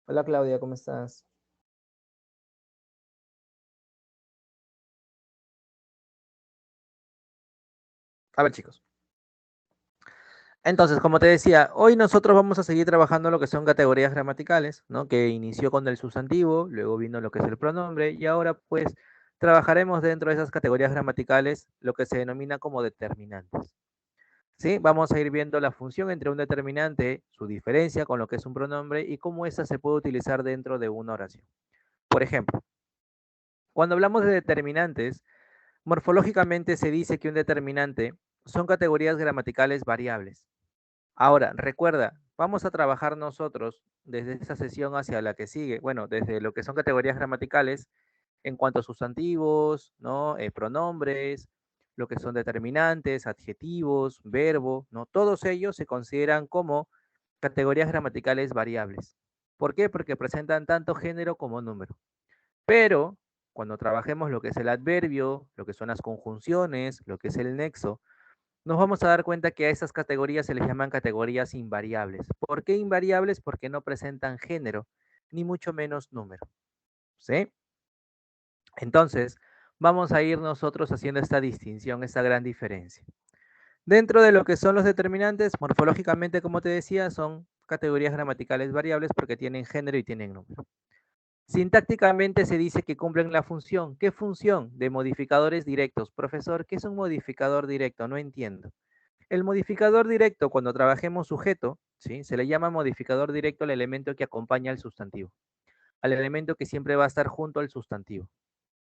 Hola Claudia, ¿cómo estás? A ver, chicos. Entonces, como te decía, hoy nosotros vamos a seguir trabajando lo que son categorías gramaticales, ¿no? Que inició con el sustantivo, luego vino lo que es el pronombre y ahora pues trabajaremos dentro de esas categorías gramaticales lo que se denomina como determinantes. ¿Sí? Vamos a ir viendo la función entre un determinante, su diferencia con lo que es un pronombre y cómo ésta se puede utilizar dentro de una oración. Por ejemplo, cuando hablamos de determinantes, morfológicamente se dice que un determinante son categorías gramaticales variables. Ahora, recuerda, vamos a trabajar nosotros desde esta sesión hacia la que sigue, bueno, desde lo que son categorías gramaticales en cuanto a sustantivos, ¿no? Pronombres, lo que son determinantes, adjetivos, verbo, ¿no? Todos ellos se consideran como categorías gramaticales variables. ¿Por qué? Porque presentan tanto género como número. Pero cuando trabajemos lo que es el adverbio, lo que son las conjunciones, lo que es el nexo, nos vamos a dar cuenta que a esas categorías se les llaman categorías invariables. ¿Por qué invariables? Porque no presentan género, ni mucho menos número. ¿Sí? Entonces, vamos a ir nosotros haciendo esta distinción, esta gran diferencia. Dentro de lo que son los determinantes, morfológicamente, como te decía, son categorías gramaticales variables porque tienen género y tienen número. Sintácticamente se dice que cumplen la función. ¿Qué función? De modificadores directos. Profesor, ¿qué es un modificador directo? No entiendo. El modificador directo, cuando trabajemos sujeto, ¿sí? Se le llama modificador directo al elemento que acompaña al sustantivo, al elemento que siempre va a estar junto al sustantivo.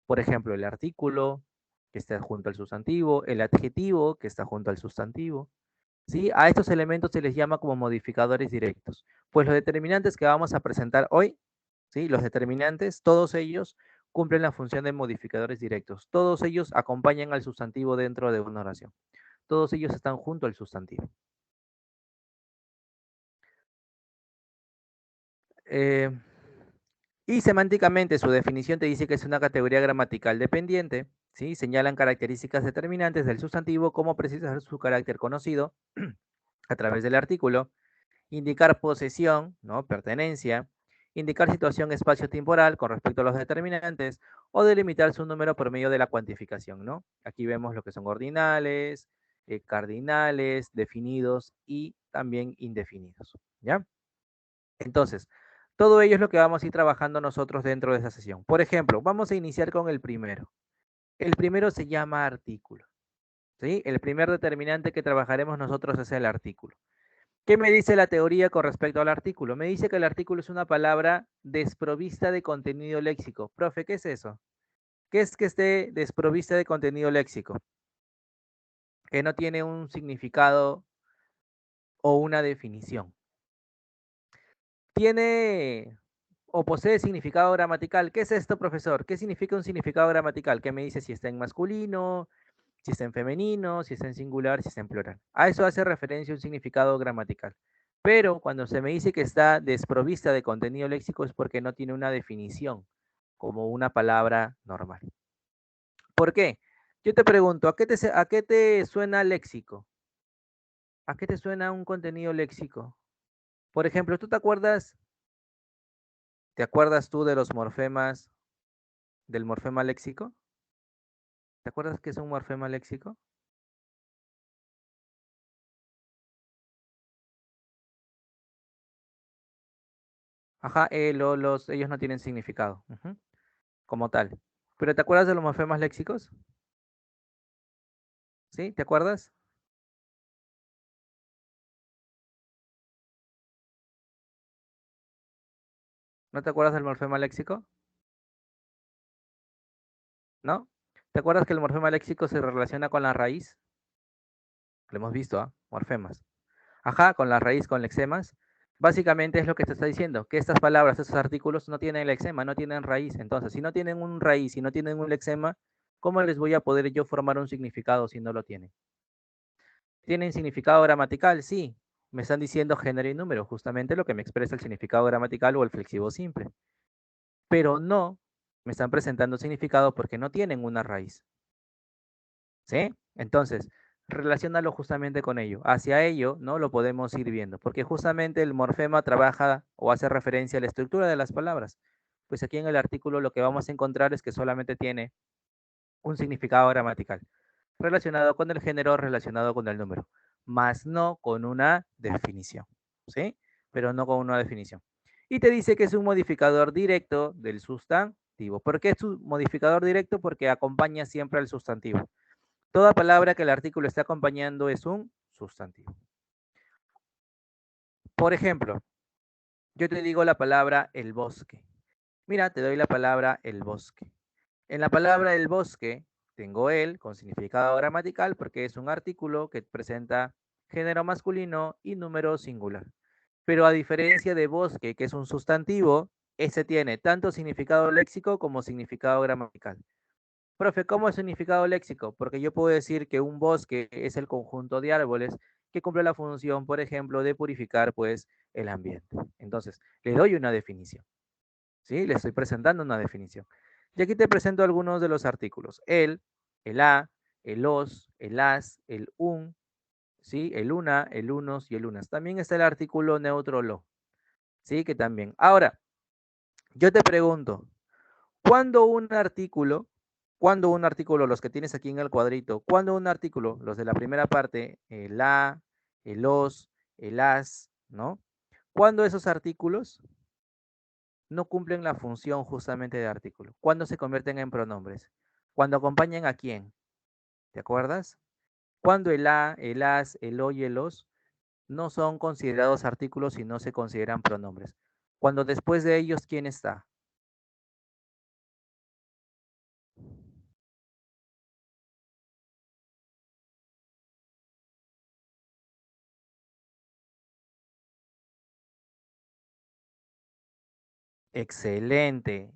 Por ejemplo, el artículo que está junto al sustantivo, el adjetivo que está junto al sustantivo. ¿Sí? A estos elementos se les llama como modificadores directos. Pues los determinantes que vamos a presentar hoy, ¿sí? Los determinantes, todos ellos cumplen la función de modificadores directos. Todos ellos acompañan al sustantivo dentro de una oración. Todos ellos están junto al sustantivo. Eh, y semánticamente su definición te dice que es una categoría gramatical dependiente, ¿sí? Señalan características determinantes del sustantivo, como precisar su carácter conocido a través del artículo, indicar posesión, ¿no? Pertenencia, indicar situación espacio-temporal con respecto a los determinantes, o delimitar su número por medio de la cuantificación, ¿no? Aquí vemos lo que son ordinales, cardinales, definidos y también indefinidos, ¿ya? Entonces, todo ello es lo que vamos a ir trabajando nosotros dentro de esa sesión. Por ejemplo, vamos a iniciar con el primero. El primero se llama artículo, ¿sí? El primer determinante que trabajaremos nosotros es el artículo. ¿Qué me dice la teoría con respecto al artículo? Me dice que el artículo es una palabra desprovista de contenido léxico. Profe, ¿qué es eso? ¿Qué es que esté desprovista de contenido léxico? Que no tiene un significado o una definición. Tiene o posee significado gramatical. ¿Qué es esto, profesor? ¿Qué significa un significado gramatical? ¿Qué me dice si está en masculino, si está en femenino, si está en singular, si está en plural? A eso hace referencia un significado gramatical. Pero cuando se me dice que está desprovista de contenido léxico es porque no tiene una definición como una palabra normal. ¿Por qué? Yo te pregunto, a qué te suena léxico? ¿A qué te suena un contenido léxico? Por ejemplo, te acuerdas tú de los morfemas, del morfema léxico? ¿Te acuerdas qué es un morfema léxico? Ajá, ellos no tienen significado, como tal. ¿Pero te acuerdas de los morfemas léxicos? ¿Sí? ¿Te acuerdas? ¿No te acuerdas del morfema léxico? ¿No? ¿Te acuerdas que el morfema léxico se relaciona con la raíz? Lo hemos visto, ¿ah? Morfemas. Ajá, con la raíz, con lexemas. Básicamente es lo que te está diciendo, que estas palabras, estos artículos no tienen lexema, no tienen raíz. Entonces, si no tienen un raíz, si no tienen un lexema, ¿cómo les voy a poder yo formar un significado si no lo tienen? ¿Tienen significado gramatical? Sí. Me están diciendo género y número, justamente lo que me expresa el significado gramatical o el flexivo simple. Pero no me están presentando significado porque no tienen una raíz. ¿Sí? Entonces, relaciónalo justamente con ello. Hacia ello, ¿no? Lo podemos ir viendo, porque justamente el morfema trabaja o hace referencia a la estructura de las palabras. Pues aquí en el artículo lo que vamos a encontrar es que solamente tiene un significado gramatical, relacionado con el género, relacionado con el número, más no con una definición, ¿sí? Pero no con una definición. Y te dice que es un modificador directo del sustantivo. ¿Por qué es un modificador directo? Porque acompaña siempre al sustantivo. Toda palabra que el artículo esté acompañando es un sustantivo. Por ejemplo, yo te digo la palabra el bosque. Mira, te doy la palabra el bosque. En la palabra el bosque tengo el con significado gramatical porque es un artículo que presenta género masculino y número singular. Pero a diferencia de bosque, que es un sustantivo, ese tiene tanto significado léxico como significado gramatical. Profe, ¿cómo es significado léxico? Porque yo puedo decir que un bosque es el conjunto de árboles que cumple la función, por ejemplo, de purificar, pues, el ambiente. Entonces, le doy una definición, ¿sí? Le estoy presentando una definición. Y aquí te presento algunos de los artículos. El a, el los, el as, el un, ¿sí? El una, el unos y el unas. También está el artículo neutro lo, ¿sí? Que también. Ahora, yo te pregunto, ¿cuándo un artículo, cuando un artículo, los que tienes aquí en el cuadrito, cuando un artículo, los de la primera parte, el a, el los, el as, ¿no? Cuando esos artículos no cumplen la función justamente de artículo? ¿Cuándo se convierten en pronombres? Cuando acompañan a quién, ¿te acuerdas? Cuando el a, el as, el o y el los no son considerados artículos y no se consideran pronombres. Cuando después de ellos, ¿quién está? Excelente.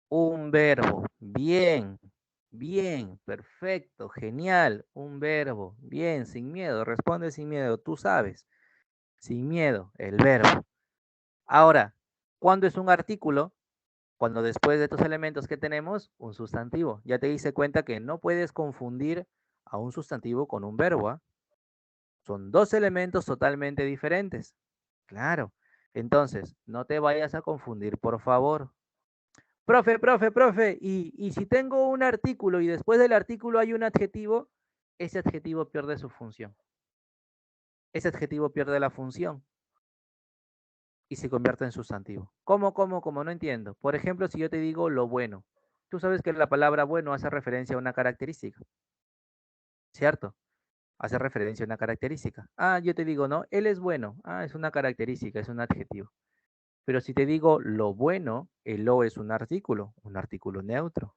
Un verbo. Bien. Bien. Perfecto. Genial. Un verbo. Bien. Sin miedo. Responde sin miedo. Tú sabes. Sin miedo. El verbo. Ahora, ¿cuándo es un artículo? Cuando después de estos elementos que tenemos, un sustantivo. Ya te hice cuenta que no puedes confundir a un sustantivo con un verbo, ¿ah? Son dos elementos totalmente diferentes. Claro. Entonces, no te vayas a confundir, por favor. Profe, y si tengo un artículo y después del artículo hay un adjetivo, ese adjetivo pierde su función. Ese adjetivo pierde la función y se convierte en sustantivo. ¿Cómo? No entiendo. Por ejemplo, si yo te digo lo bueno, tú sabes que la palabra bueno hace referencia a una característica, ¿cierto? Hace referencia a una característica. Ah, yo te digo, no, él es bueno. Ah, es una característica, es un adjetivo. Pero si te digo lo bueno, el lo es un artículo neutro.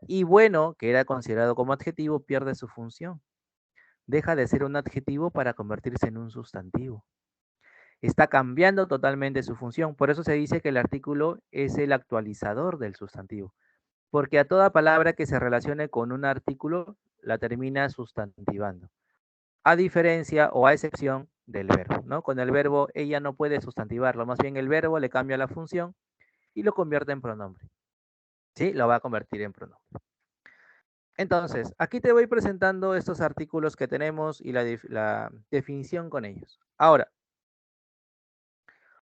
Y bueno, que era considerado como adjetivo, pierde su función. Deja de ser un adjetivo para convertirse en un sustantivo. Está cambiando totalmente su función. Por eso se dice que el artículo es el actualizador del sustantivo. Porque a toda palabra que se relacione con un artículo, la termina sustantivando. A diferencia o a excepción del verbo, ¿no? Con el verbo ella no puede sustantivarlo, más bien el verbo le cambia la función y lo convierte en pronombre. ¿Sí? Lo va a convertir en pronombre. Entonces, aquí te voy presentando estos artículos que tenemos y la definición con ellos. Ahora,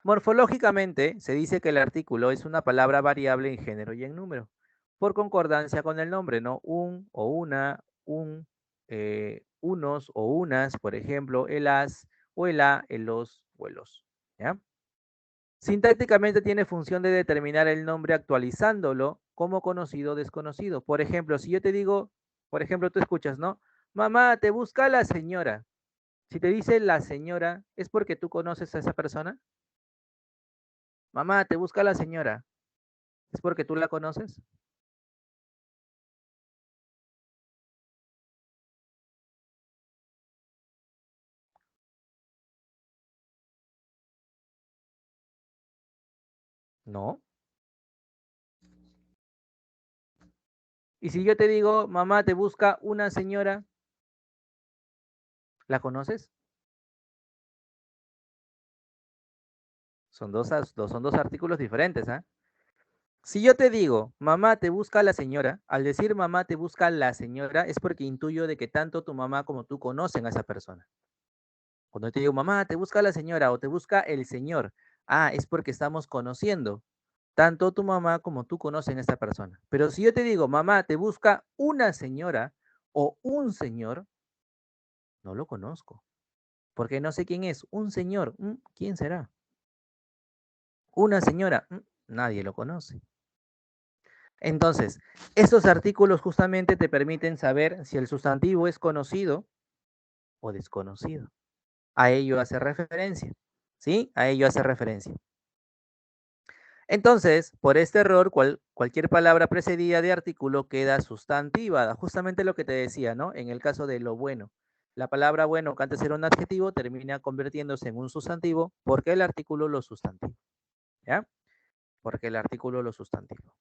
morfológicamente se dice que el artículo es una palabra variable en género y en número, por concordancia con el nombre, ¿no? Un o una, unos o unas, por ejemplo, el as o el a, el los o el los, ¿ya? Sintácticamente tiene función de determinar el nombre actualizándolo como conocido o desconocido. Por ejemplo, si yo te digo, por ejemplo, tú escuchas, ¿no? Mamá, te busca la señora. Si te dice la señora, ¿es porque tú conoces a esa persona? Mamá, te busca la señora. ¿Es porque tú la conoces? No. Y si yo te digo, mamá, te busca una señora, ¿la conoces? Son dos artículos diferentes, ¿ah? Si yo te digo, mamá te busca la señora, al decir mamá te busca la señora, es porque intuyo de que tanto tu mamá como tú conocen a esa persona. Cuando te digo, mamá te busca la señora o te busca el señor, es porque estamos conociendo. Tanto tu mamá como tú conocen a esta persona. Pero si yo te digo, mamá te busca una señora o un señor, no lo conozco. Porque no sé quién es. Un señor, ¿quién será? Una señora, nadie lo conoce. Entonces, estos artículos justamente te permiten saber si el sustantivo es conocido o desconocido. A ello hace referencia, ¿sí? A ello hace referencia. Entonces, por este error, cualquier palabra precedida de artículo queda sustantivada. Justamente lo que te decía, ¿no? En el caso de lo bueno. La palabra bueno, que antes era un adjetivo, termina convirtiéndose en un sustantivo porque el artículo lo sustantivo, ¿ya? Porque el artículo lo sustantivo.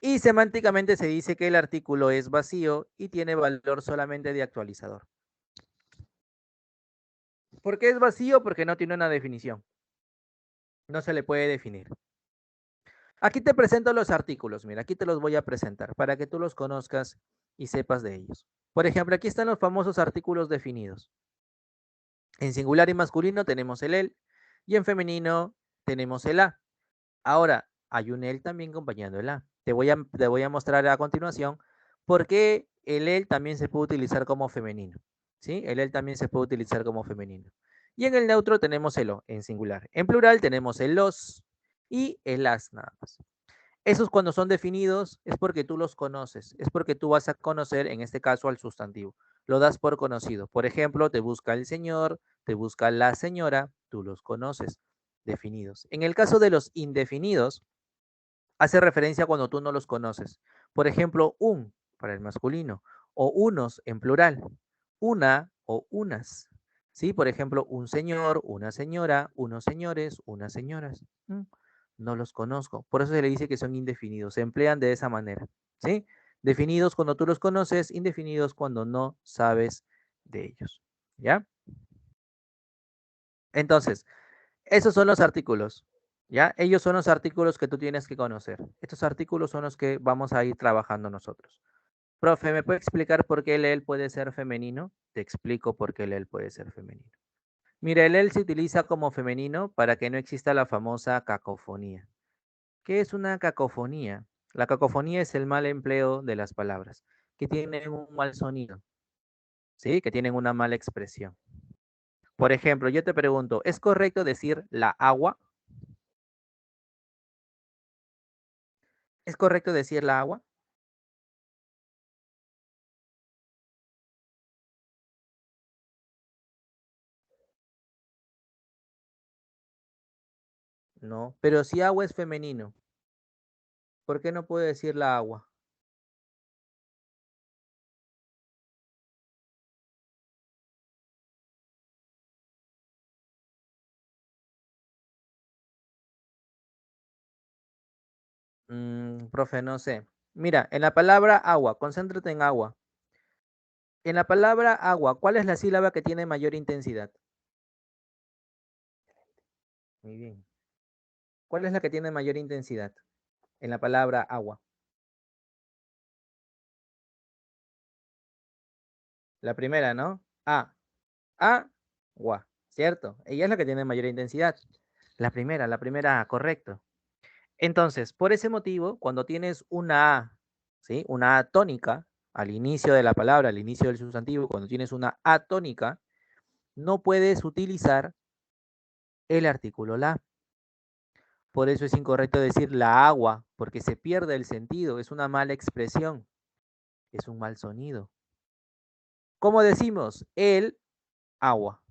Y semánticamente se dice que el artículo es vacío y tiene valor solamente de actualizador. ¿Por qué es vacío? Porque no tiene una definición. No se le puede definir. Aquí te presento los artículos. Mira, aquí te los voy a presentar para que tú los conozcas y sepas de ellos. Por ejemplo, aquí están los famosos artículos definidos. En singular y masculino tenemos el él y en femenino tenemos el a. Ahora, hay un él también acompañando el a. Te voy a mostrar a continuación por qué el él también se puede utilizar como femenino. ¿Sí? El él también se puede utilizar como femenino. Y en el neutro tenemos el o en singular. En plural tenemos el los y el as nada más. Esos cuando son definidos es porque tú los conoces, es porque tú vas a conocer, en este caso, al sustantivo. Lo das por conocido. Por ejemplo, te busca el señor, te busca la señora, tú los conoces, definidos. En el caso de los indefinidos, hace referencia cuando tú no los conoces. Por ejemplo, un para el masculino o unos en plural, una o unas. ¿Sí? Por ejemplo, un señor, una señora, unos señores, unas señoras. No los conozco. Por eso se le dice que son indefinidos. Se emplean de esa manera. ¿Sí? Definidos cuando tú los conoces, indefinidos cuando no sabes de ellos. ¿Ya? Entonces, esos son los artículos, ¿ya? Ellos son los artículos que tú tienes que conocer. Estos artículos son los que vamos a ir trabajando nosotros. Profe, ¿me puede explicar por qué el él puede ser femenino? Te explico por qué el él puede ser femenino. Mira, el él se utiliza como femenino para que no exista la famosa cacofonía. ¿Qué es una cacofonía? La cacofonía es el mal empleo de las palabras, que tienen un mal sonido, ¿sí? Que tienen una mala expresión. Por ejemplo, yo te pregunto, ¿es correcto decir la agua? ¿Es correcto decir la agua? No, pero si agua es femenino, ¿por qué no puedo decir la agua? Profe, no sé. Mira, en la palabra agua, concéntrate en agua. En la palabra agua, ¿cuál es la sílaba que tiene mayor intensidad? Muy bien. ¿Cuál es la que tiene mayor intensidad en la palabra agua? La primera, ¿no? Agua, ¿cierto? Ella es la que tiene mayor intensidad. La primera A, correcto. Entonces, por ese motivo, cuando tienes una A, ¿sí? Una A tónica al inicio de la palabra, al inicio del sustantivo, cuando tienes una A tónica, no puedes utilizar el artículo la. Por eso es incorrecto decir la agua, porque se pierde el sentido, es una mala expresión, es un mal sonido. ¿Cómo decimos? El agua.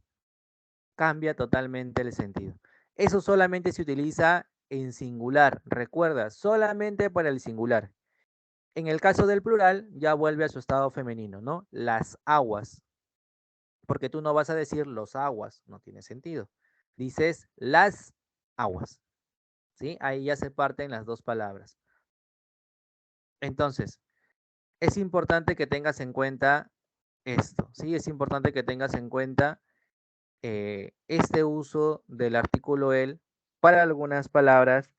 Cambia totalmente el sentido. Eso solamente se utiliza en singular, recuerda, solamente para el singular. En el caso del plural, ya vuelve a su estado femenino, ¿no? Las aguas, porque tú no vas a decir los aguas, no tiene sentido. Dices las aguas, ¿sí? Ahí ya se parten las dos palabras. Entonces, es importante que tengas en cuenta esto, ¿sí? Es importante que tengas en cuenta este uso del artículo el para algunas palabras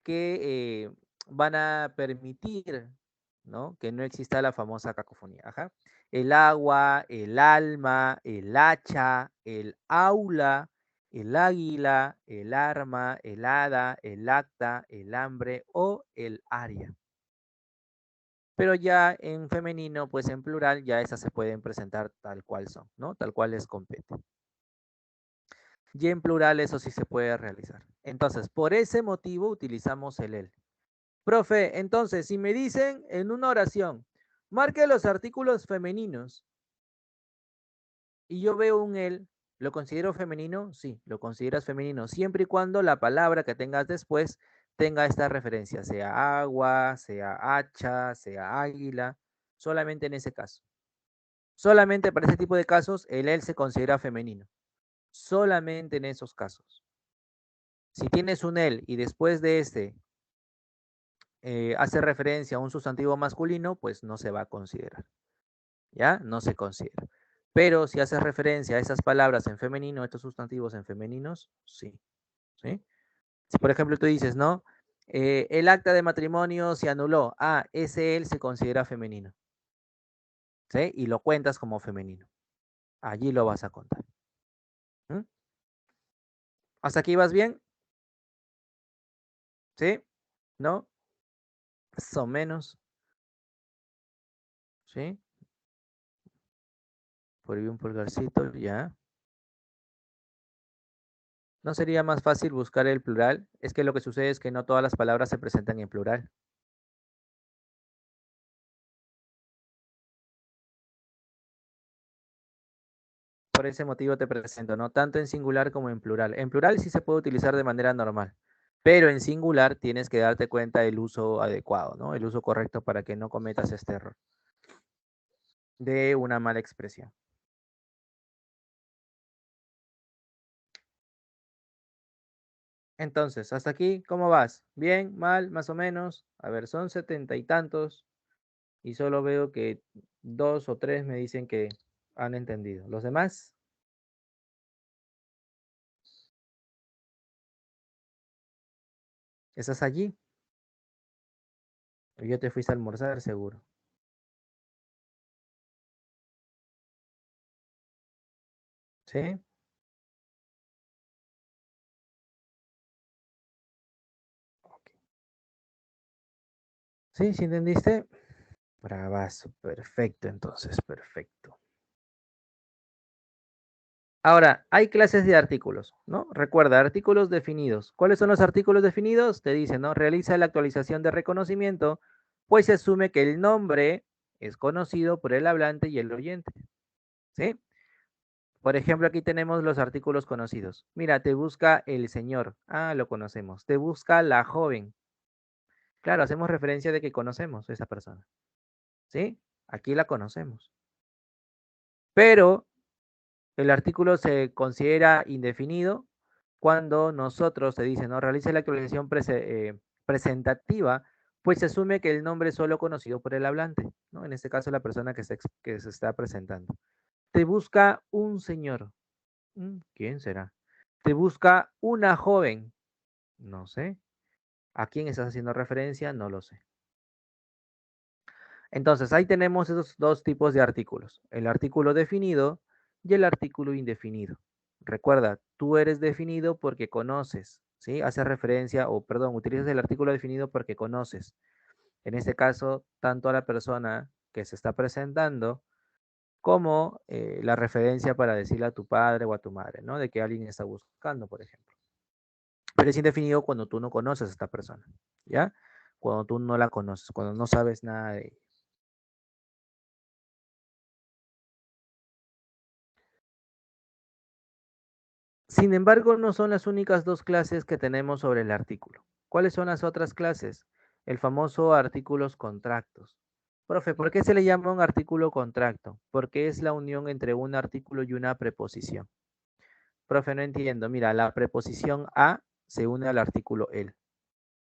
que van a permitir, ¿no?, que no exista la famosa cacofonía. Ajá. El agua, el alma, el hacha, el aula, el águila, el arma, el hada, el acta, el hambre o el aria. Pero ya en femenino, pues en plural, ya esas se pueden presentar tal cual son, ¿no? Tal cual les compete. Y en plural eso sí se puede realizar. Entonces, por ese motivo utilizamos el él. Profe, entonces, si me dicen en una oración, marque los artículos femeninos y yo veo un él, ¿lo considero femenino? Sí, lo consideras femenino, siempre y cuando la palabra que tengas después tenga esta referencia, sea agua, sea hacha, sea águila, solamente en ese caso. Solamente para ese tipo de casos, el él se considera femenino. Solamente en esos casos. Si tienes un él y después de este hace referencia a un sustantivo masculino, pues no se va a considerar. ¿Ya? No se considera. Pero si haces referencia a esas palabras en femenino, estos sustantivos en femeninos, sí. ¿Sí? Si por ejemplo tú dices, ¿no? El acta de matrimonio se anuló. Ah, ese él se considera femenino. ¿Sí? Y lo cuentas como femenino. Allí lo vas a contar. ¿Mm? ¿Hasta aquí vas bien? ¿Sí? ¿No? Más o menos. ¿Sí? Por ahí un pulgarcito, ya. ¿No sería más fácil buscar el plural? Es que lo que sucede es que no todas las palabras se presentan en plural. Por ese motivo te presento, ¿no? Tanto en singular como en plural. En plural sí se puede utilizar de manera normal, pero en singular tienes que darte cuenta del uso adecuado, ¿no? El uso correcto para que no cometas este error de una mala expresión. Entonces, hasta aquí, ¿cómo vas? ¿Bien? ¿Mal? ¿Más o menos? A ver, son 70 y tantos y solo veo que 2 o 3 me dicen que han entendido. ¿Los demás? ¿Estás allí? O ya te fuiste a almorzar, seguro. ¿Sí? Ok. ¿Sí? ¿Sí entendiste? Bravazo, perfecto, entonces, perfecto. Ahora, hay clases de artículos, ¿no? Recuerda, artículos definidos. ¿Cuáles son los artículos definidos? Te dice, ¿no? Realiza la actualización de reconocimiento, pues se asume que el nombre es conocido por el hablante y el oyente, ¿sí? Por ejemplo, aquí tenemos los artículos conocidos. Mira, te busca el señor. Ah, lo conocemos. Te busca la joven. Claro, hacemos referencia de que conocemos a esa persona, ¿sí? Aquí la conocemos. Pero el artículo se considera indefinido cuando nosotros se dice, ¿no? Realice la actualización presentativa, pues se asume que el nombre es solo conocido por el hablante, ¿no? En este caso, la persona que se está presentando. Te busca un señor. ¿Quién será? Te busca una joven. No sé. ¿A quién estás haciendo referencia? No lo sé. Entonces, ahí tenemos esos dos tipos de artículos, el artículo definido y el artículo indefinido. Recuerda, tú eres definido porque conoces, ¿sí? Hace referencia, o perdón, utilizas el artículo definido porque conoces. En este caso, tanto a la persona que se está presentando como la referencia para decirle a tu padre o a tu madre, ¿no? De que alguien está buscando, por ejemplo. Pero es indefinido cuando tú no conoces a esta persona, ¿ya? Cuando tú no la conoces, cuando no sabes nada de ella. Sin embargo, no son las únicas dos clases que tenemos sobre el artículo. ¿Cuáles son las otras clases? El famoso artículos contractos. Profe, ¿por qué se le llama un artículo contracto? Porque es la unión entre un artículo y una preposición. Profe, no entiendo. Mira, la preposición a se une al artículo el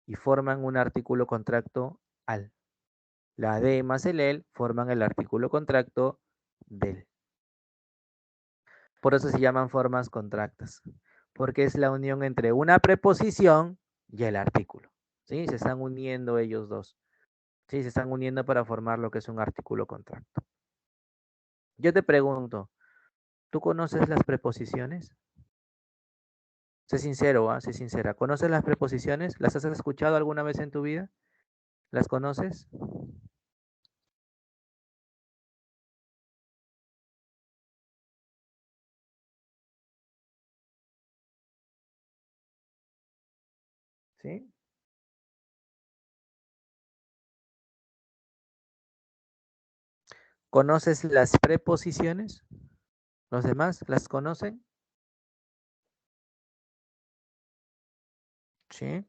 y forman un artículo contracto al. La de más el forman el artículo contracto del. Por eso se llaman formas contractas, porque es la unión entre una preposición y el artículo. ¿sí? Se están uniendo ellos dos, ¿sí? Se están uniendo para formar lo que es un artículo contracto. Yo te pregunto, ¿tú conoces las preposiciones? Sé sincero, ¿ah? Sé sincera. ¿Conoces las preposiciones? ¿Las has escuchado alguna vez en tu vida? ¿Las conoces? ¿Sí? ¿Conoces las preposiciones? ¿Los demás las conocen? Sí.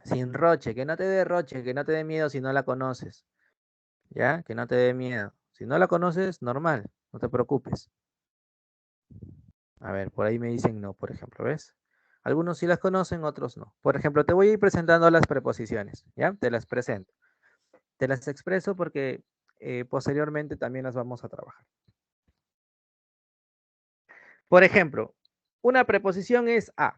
Sin roche, que no te dé roche, que no te dé miedo si no la conoces. ¿Ya? Que no te dé miedo. Si no la conoces, normal, no te preocupes. A ver, por ahí me dicen no, por ejemplo, ¿ves? Algunos sí las conocen, otros no. Por ejemplo, te voy a ir presentando las preposiciones, ¿ya? Te las presento. Te las expreso porque posteriormente también las vamos a trabajar. Por ejemplo, una preposición es a,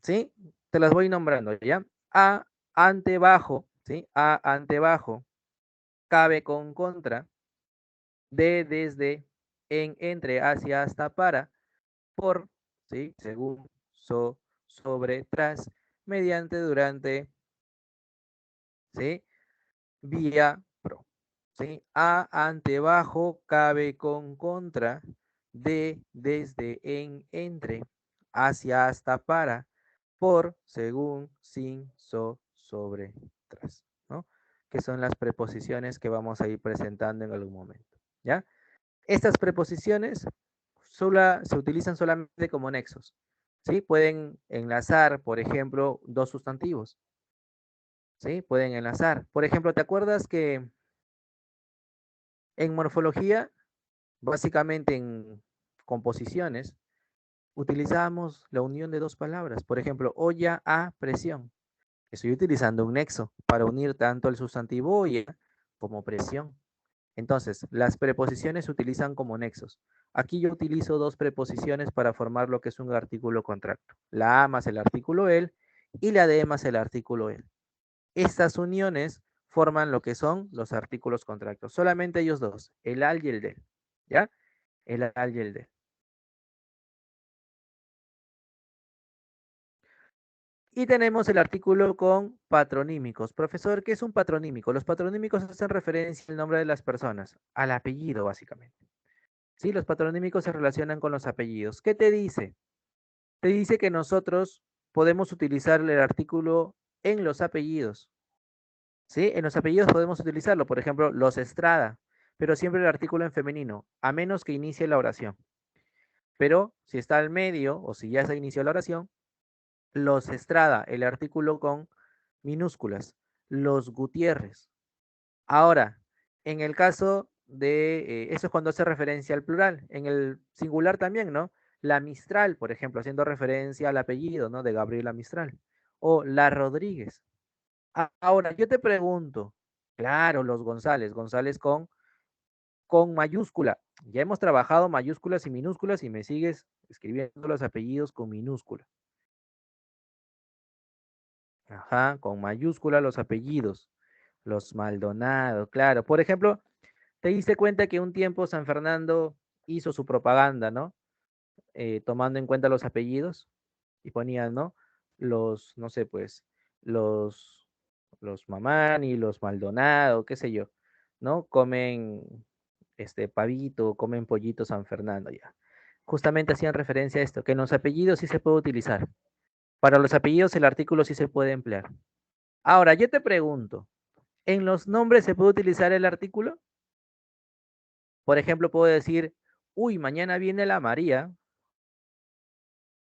¿sí? Te las voy nombrando, ¿ya? A, ante, bajo, ¿sí? A, ante, bajo, cabe con contra, de, desde, en, entre, hacia, hasta, para, por, ¿sí? Según, sobre, tras, mediante, durante, ¿sí? Vía, pro, ¿sí? A, ante, bajo, cabe con contra, de, desde, en, entre, hacia, hasta, para, por, según, sin, sobre, tras, ¿no? Que son las preposiciones que vamos a ir presentando en algún momento, ¿ya? Estas preposiciones se utilizan solamente como nexos, ¿sí? Pueden enlazar, por ejemplo, dos sustantivos, ¿sí? Pueden enlazar. Por ejemplo, ¿te acuerdas que en morfología, básicamente en composiciones, utilizamos la unión de dos palabras? Por ejemplo, olla a presión. Estoy utilizando un nexo para unir tanto el sustantivo olla como presión. Entonces, las preposiciones se utilizan como nexos. Aquí yo utilizo dos preposiciones para formar lo que es un artículo contracto. La a más el artículo el y la de más el artículo el. Estas uniones forman lo que son los artículos contractos. Solamente ellos dos, el al y el del. ¿Ya? El al y el del. Y tenemos el artículo con patronímicos. Profesor, ¿qué es un patronímico? Los patronímicos hacen referencia al nombre de las personas, al apellido básicamente. Sí, los patronímicos se relacionan con los apellidos. ¿Qué te dice? Te dice que nosotros podemos utilizar el artículo en los apellidos. ¿Sí? En los apellidos podemos utilizarlo. Por ejemplo, los Estrada, pero siempre el artículo en femenino, a menos que inicie la oración. Pero si está al medio o si ya se inició la oración, los Estrada, el artículo con minúsculas. Los Gutiérrez. Ahora, en el caso de, eso es cuando hace referencia al plural, en el singular también, ¿no? La Mistral, por ejemplo, haciendo referencia al apellido, ¿no? De Gabriela Mistral. O la Rodríguez. Ahora, yo te pregunto, claro, los González, González con mayúscula. Ya hemos trabajado mayúsculas y minúsculas y me sigues escribiendo los apellidos con minúscula. Ajá, con mayúscula los apellidos. Los Maldonado, claro. Por ejemplo, te diste cuenta que un tiempo San Fernando hizo su propaganda, ¿no? Tomando en cuenta los apellidos y ponían, ¿no? Los, no sé, pues, los, los Mamani, los Maldonado, qué sé yo, ¿no? Comen pavito, comen pollito San Fernando, ya. Justamente hacían referencia a esto, que en los apellidos sí se puede utilizar. Para los apellidos el artículo sí se puede emplear. Ahora, yo te pregunto, ¿en los nombres se puede utilizar el artículo? Por ejemplo, puedo decir, uy, mañana viene la María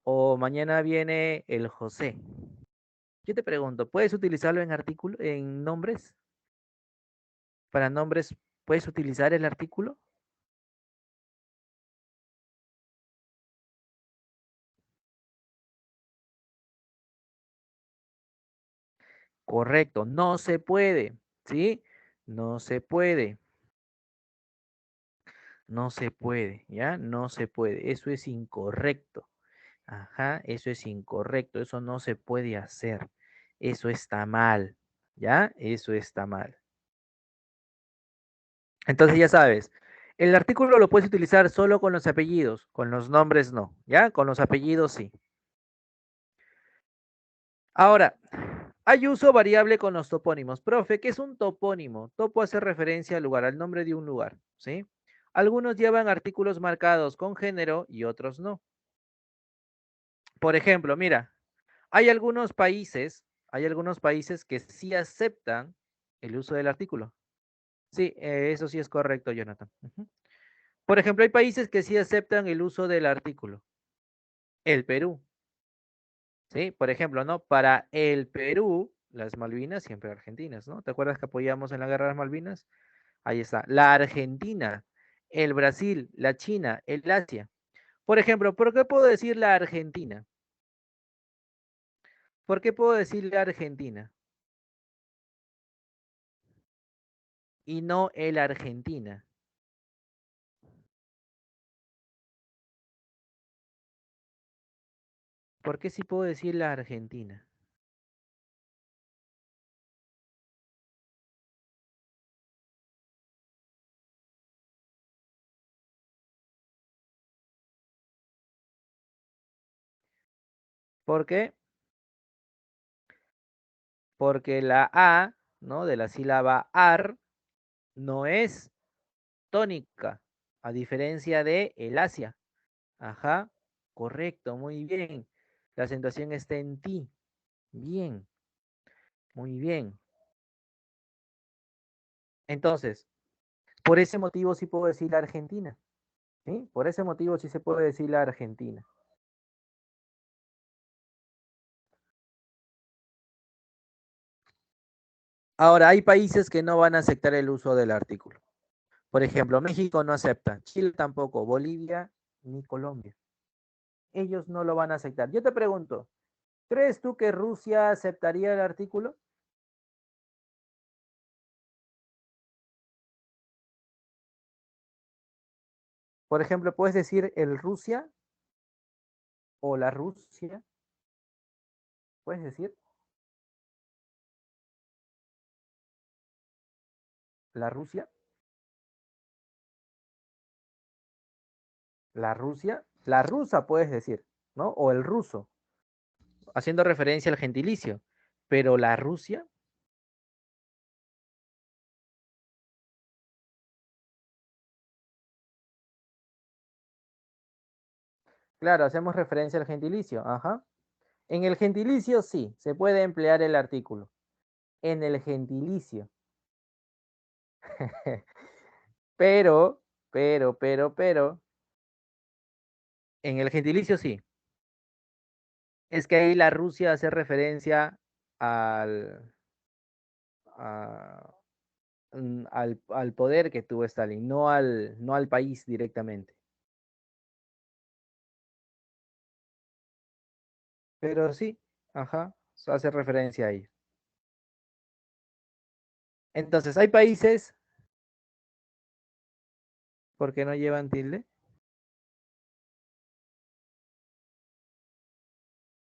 o mañana viene el José. Yo te pregunto, ¿puedes utilizarlo en artículo, en nombres? Para nombres, ¿puedes utilizar el artículo? Correcto, no se puede, ¿sí? No se puede, no se puede, ¿ya? No se puede, eso es incorrecto. Ajá, eso es incorrecto, eso no se puede hacer. Eso está mal, ¿ya? Eso está mal. Entonces ya sabes, el artículo lo puedes utilizar solo con los apellidos, con los nombres no, ¿ya? Con los apellidos sí. Ahora, hay uso variable con los topónimos. Profe, ¿qué es un topónimo? Topo hace referencia al lugar, al nombre de un lugar, ¿sí? Algunos llevan artículos marcados con género y otros no. Por ejemplo, mira, hay algunos países que sí aceptan el uso del artículo. Sí, eso sí es correcto, Jonathan. Ujú. Por ejemplo, hay países que sí aceptan el uso del artículo. El Perú, ¿sí? Por ejemplo, ¿no? Para el Perú, las Malvinas siempre argentinas, ¿no? ¿Te acuerdas que apoyamos en la guerra de las Malvinas? Ahí está. La Argentina, el Brasil, la China, el Asia. Por ejemplo, ¿por qué puedo decir la Argentina? ¿Por qué puedo decir la Argentina y no el Argentina? ¿Por qué sí puedo decir la Argentina? ¿Por qué? Porque la A, ¿no? De la sílaba ar no es tónica, a diferencia de el Asia. Ajá, correcto, muy bien. La acentuación está en ti. Bien, muy bien. Entonces, por ese motivo sí puedo decir la Argentina. ¿Sí? Por ese motivo sí se puede decir la Argentina. Ahora, hay países que no van a aceptar el uso del artículo. Por ejemplo, México no acepta, Chile tampoco, Bolivia ni Colombia. Ellos no lo van a aceptar. Yo te pregunto, ¿crees tú que Rusia aceptaría el artículo? Por ejemplo, puedes decir el Rusia o la Rusia. Puedes decir la Rusia, la Rusia, la rusa puedes decir, ¿no? O el ruso, haciendo referencia al gentilicio. Pero la Rusia, claro, hacemos referencia al gentilicio, ajá. En el gentilicio sí, se puede emplear el artículo. En el gentilicio. Pero, pero, en el gentilicio sí. Es que ahí la Rusia hace referencia al, a- al poder que tuvo Stalin, no al país directamente. Pero sí, ajá, hace referencia ahí. Entonces, hay países, ¿por qué no llevan tilde?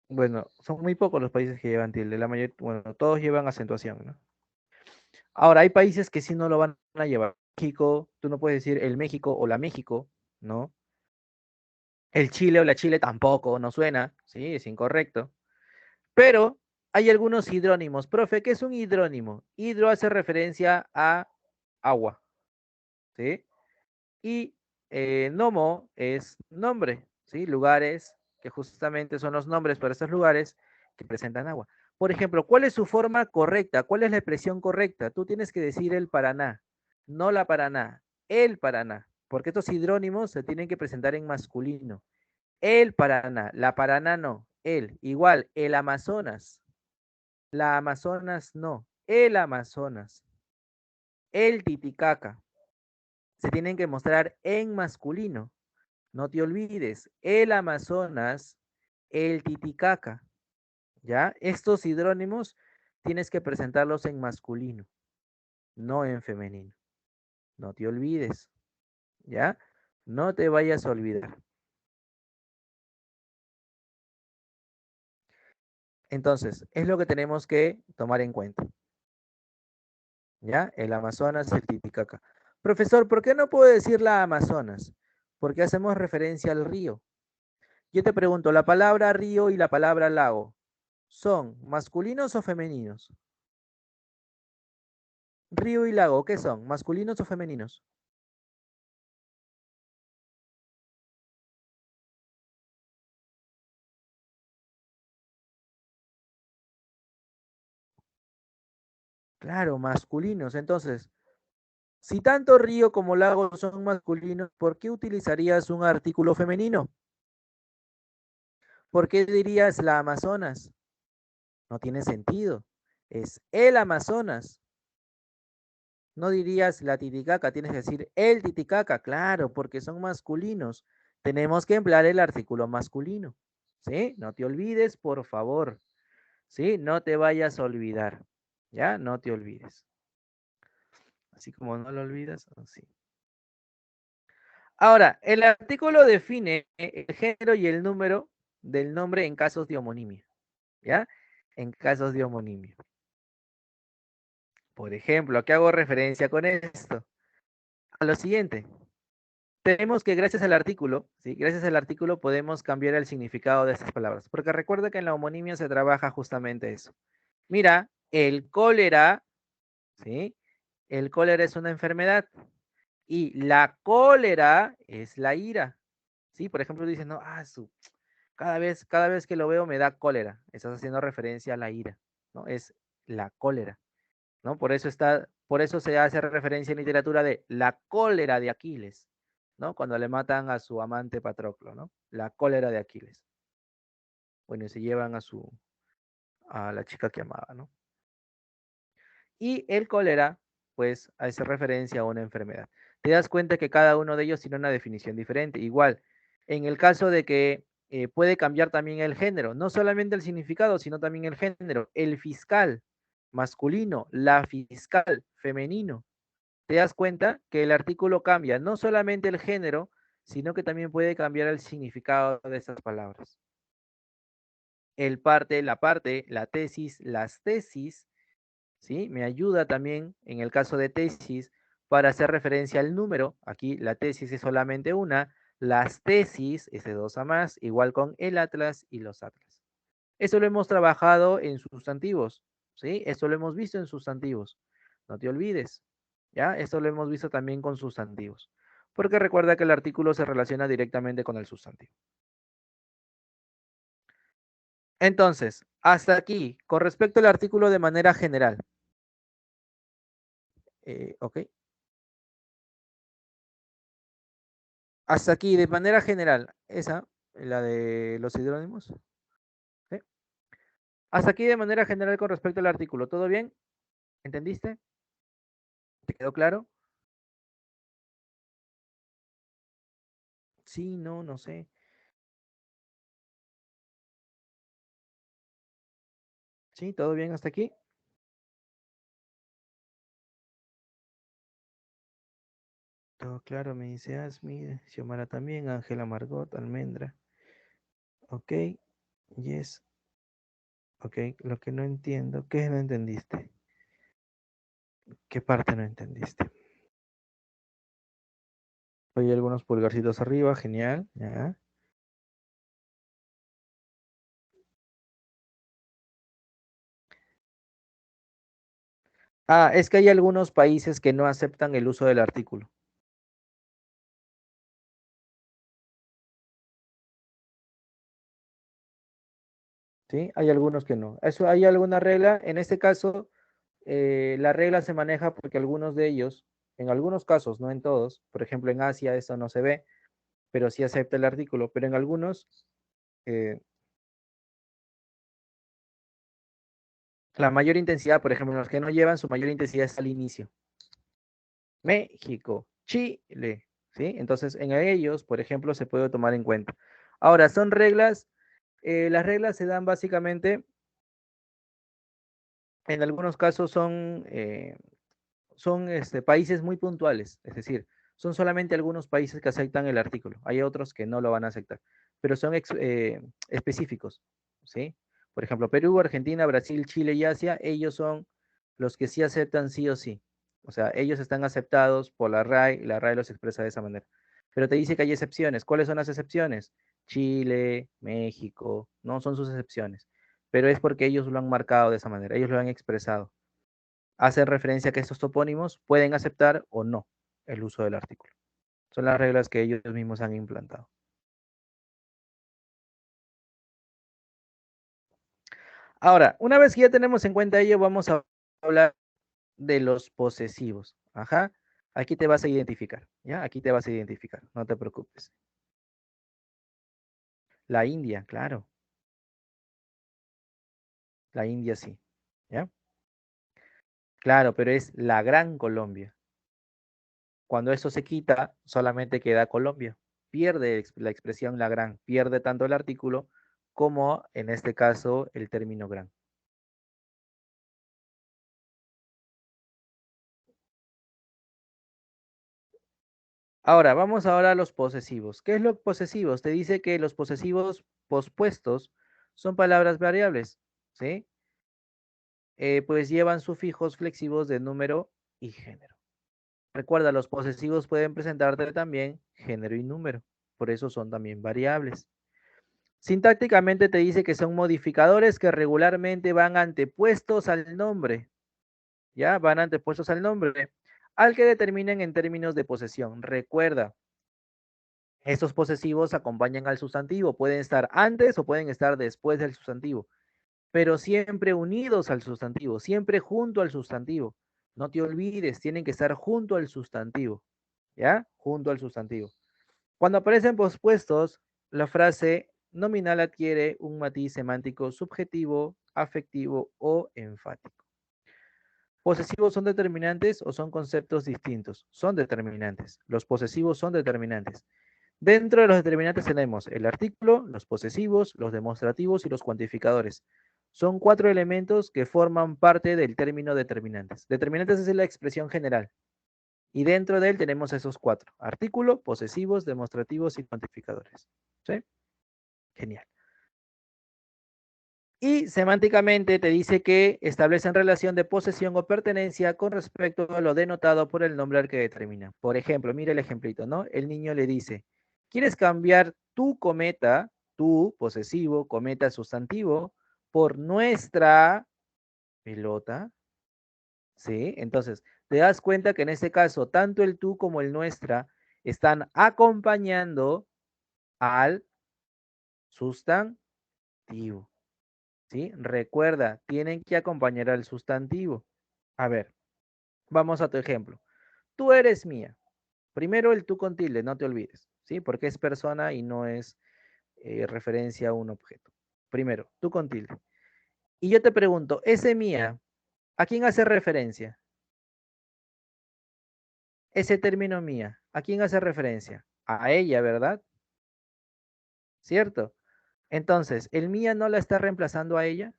Bueno, son muy pocos los países que llevan tilde, la mayoría, bueno, todos llevan acentuación, ¿no? Ahora, hay países que sí no lo van a llevar. México, tú no puedes decir el México o la México, ¿no? El Chile o la Chile tampoco, no suena, sí, es incorrecto. Pero hay algunos hidrónimos. Profe, ¿qué es un hidrónimo? Hidro hace referencia a agua, ¿sí? Y nomo es nombre, ¿sí? Lugares que justamente son los nombres para estos lugares que presentan agua. Por ejemplo, ¿cuál es su forma correcta? ¿Cuál es la expresión correcta? Tú tienes que decir el Paraná, no la Paraná, el Paraná, porque estos hidrónimos se tienen que presentar en masculino. El Paraná, la Paraná no, el. Igual, el Amazonas, la Amazonas no, el Amazonas, el Titicaca. Se tienen que mostrar en masculino. No te olvides, el Amazonas, el Titicaca, ¿ya? Estos hidrónimos tienes que presentarlos en masculino, no en femenino. No te olvides, ¿ya? No te vayas a olvidar. Entonces, es lo que tenemos que tomar en cuenta. ¿Ya? El Amazonas, el Titicaca. Profesor, ¿por qué no puedo decir la Amazonas? Porque hacemos referencia al río. Yo te pregunto, ¿la palabra río y la palabra lago son masculinos o femeninos? Río y lago, ¿qué son? ¿Masculinos o femeninos? Claro, masculinos. Entonces, si tanto río como lago son masculinos, ¿por qué utilizarías un artículo femenino? ¿Por qué dirías la Amazonas? No tiene sentido. Es el Amazonas. No dirías la Titicaca, tienes que decir el Titicaca, claro, porque son masculinos. Tenemos que emplear el artículo masculino. ¿Sí? No te olvides, por favor. ¿Sí? No te vayas a olvidar. ¿Ya? No te olvides. Así como no lo olvidas, así. Ahora, el artículo define el género y el número del nombre en casos de homonimia. ¿Ya? En casos de homonimia. Por ejemplo, ¿a qué hago referencia con esto? A lo siguiente. Tenemos que gracias al artículo, ¿sí? Gracias al artículo podemos cambiar el significado de estas palabras. Porque recuerda que en la homonimia se trabaja justamente eso. Mira, el cólera, ¿sí? El cólera es una enfermedad y la cólera es la ira. ¿Sí? Por ejemplo, dices, no, cada vez que lo veo me da cólera. Estás haciendo referencia a la ira, ¿no? Es la cólera, ¿no? Por eso se hace referencia en literatura de la cólera de Aquiles, ¿no? Cuando le matan a su amante Patroclo, ¿no? La cólera de Aquiles. Bueno, y se llevan a la chica que amaba, ¿no? Y el cólera, pues, hace referencia a una enfermedad. Te das cuenta que cada uno de ellos tiene una definición diferente. Igual, en el caso de que puede cambiar también el género, no solamente el significado, sino también el género. El fiscal masculino, la fiscal femenino. Te das cuenta que el artículo cambia no solamente el género, sino que también puede cambiar el significado de esas palabras. La parte, la tesis, las tesis, ¿sí? Me ayuda también en el caso de tesis para hacer referencia al número. Aquí la tesis es solamente una, las tesis es de dos a más, igual con el atlas y los atlas. Eso lo hemos trabajado en sustantivos, ¿sí? Esto lo hemos visto en sustantivos. No te olvides, ¿ya? Esto lo hemos visto también con sustantivos. Porque recuerda que el artículo se relaciona directamente con el sustantivo. Entonces, hasta aquí, con respecto al artículo de manera general. Ok. Hasta aquí, de manera general. Esa, la de los hidrónimos. ¿Sí? Hasta aquí, de manera general, con respecto al artículo. ¿Todo bien? ¿Entendiste? ¿Te quedó claro? Sí, no, no sé. ¿Sí? ¿Todo bien hasta aquí? Todo claro, me dice Asmi, Xiomara también, Ángela Margot, Almendra. Ok, yes, ok. Lo que no entiendo, ¿qué no entendiste? ¿Qué parte no entendiste? Oye, algunos pulgarcitos arriba, genial, ya. Ah, es que hay algunos países que no aceptan el uso del artículo, ¿sí? Hay algunos que no. Eso, ¿hay alguna regla? En este caso, la regla se maneja porque algunos de ellos, en algunos casos, no en todos, por ejemplo, en Asia eso no se ve, pero sí acepta el artículo, pero en algunos, eh, la mayor intensidad, por ejemplo, los que no llevan, su mayor intensidad es al inicio. México, Chile, ¿sí? Entonces, en ellos, por ejemplo, se puede tomar en cuenta. Ahora, son reglas, las reglas se dan básicamente, en algunos casos son países muy puntuales, es decir, son solamente algunos países que aceptan el artículo, hay otros que no lo van a aceptar, pero son específicos, ¿sí? Por ejemplo, Perú, Argentina, Brasil, Chile y Asia, ellos son los que sí aceptan sí o sí. O sea, ellos están aceptados por la RAE y la RAE los expresa de esa manera. Pero te dice que hay excepciones. ¿Cuáles son las excepciones? Chile, México, no son sus excepciones. Pero es porque ellos lo han marcado de esa manera, ellos lo han expresado. Hacen referencia a que estos topónimos pueden aceptar o no el uso del artículo. Son las reglas que ellos mismos han implantado. Ahora, una vez que ya tenemos en cuenta ello, vamos a hablar de los posesivos. Ajá. Aquí te vas a identificar, ¿ya? Aquí te vas a identificar, no te preocupes. La India, claro. La India sí, ¿ya? Claro, pero es la Gran Colombia. Cuando eso se quita, solamente queda Colombia. Pierde la expresión la gran, pierde tanto el artículo como en este caso el término gran. Ahora, vamos ahora a los posesivos. ¿Qué es lo posesivos? Te dice que los posesivos pospuestos son palabras variables, ¿sí? Pues llevan sufijos flexivos de número y género. Recuerda, los posesivos pueden presentarte también género y número, por eso son también variables. Sintácticamente te dice que son modificadores que regularmente van antepuestos al nombre, ¿ya? Van antepuestos al nombre, al que determinen en términos de posesión. Recuerda, estos posesivos acompañan al sustantivo, pueden estar antes o pueden estar después del sustantivo, pero siempre unidos al sustantivo, siempre junto al sustantivo. No te olvides, tienen que estar junto al sustantivo, ¿ya? Junto al sustantivo. Cuando aparecen pospuestos, la frase nominal adquiere un matiz semántico subjetivo, afectivo o enfático. ¿Posesivos son determinantes o son conceptos distintos? Son determinantes. Los posesivos son determinantes. Dentro de los determinantes tenemos el artículo, los posesivos, los demostrativos y los cuantificadores. Son 4 elementos que forman parte del término determinantes. Determinantes es la expresión general. Y dentro de él tenemos esos 4. Artículo, posesivos, demostrativos y cuantificadores. ¿Sí? Genial. Y semánticamente te dice que establecen relación de posesión o pertenencia con respecto a lo denotado por el nombre al que determina. Por ejemplo, mira el ejemplito, ¿no? El niño le dice, ¿quieres cambiar tu cometa, tu posesivo, cometa sustantivo, por nuestra pelota? ¿Sí? Entonces, te das cuenta que en este caso, tanto el tú como el nuestra están acompañando al sustantivo. ¿Sí? Recuerda, tienen que acompañar al sustantivo. A ver, vamos a tu ejemplo. Tú eres mía. Primero el tú con tilde, no te olvides, ¿sí? Porque es persona y no es referencia a un objeto. Primero, tú con tilde. Y yo te pregunto, ese mía, ¿a quién hace referencia? Ese término mía, ¿a quién hace referencia? A ella, ¿verdad? ¿Cierto? Entonces, ¿el mía no la está reemplazando a ella?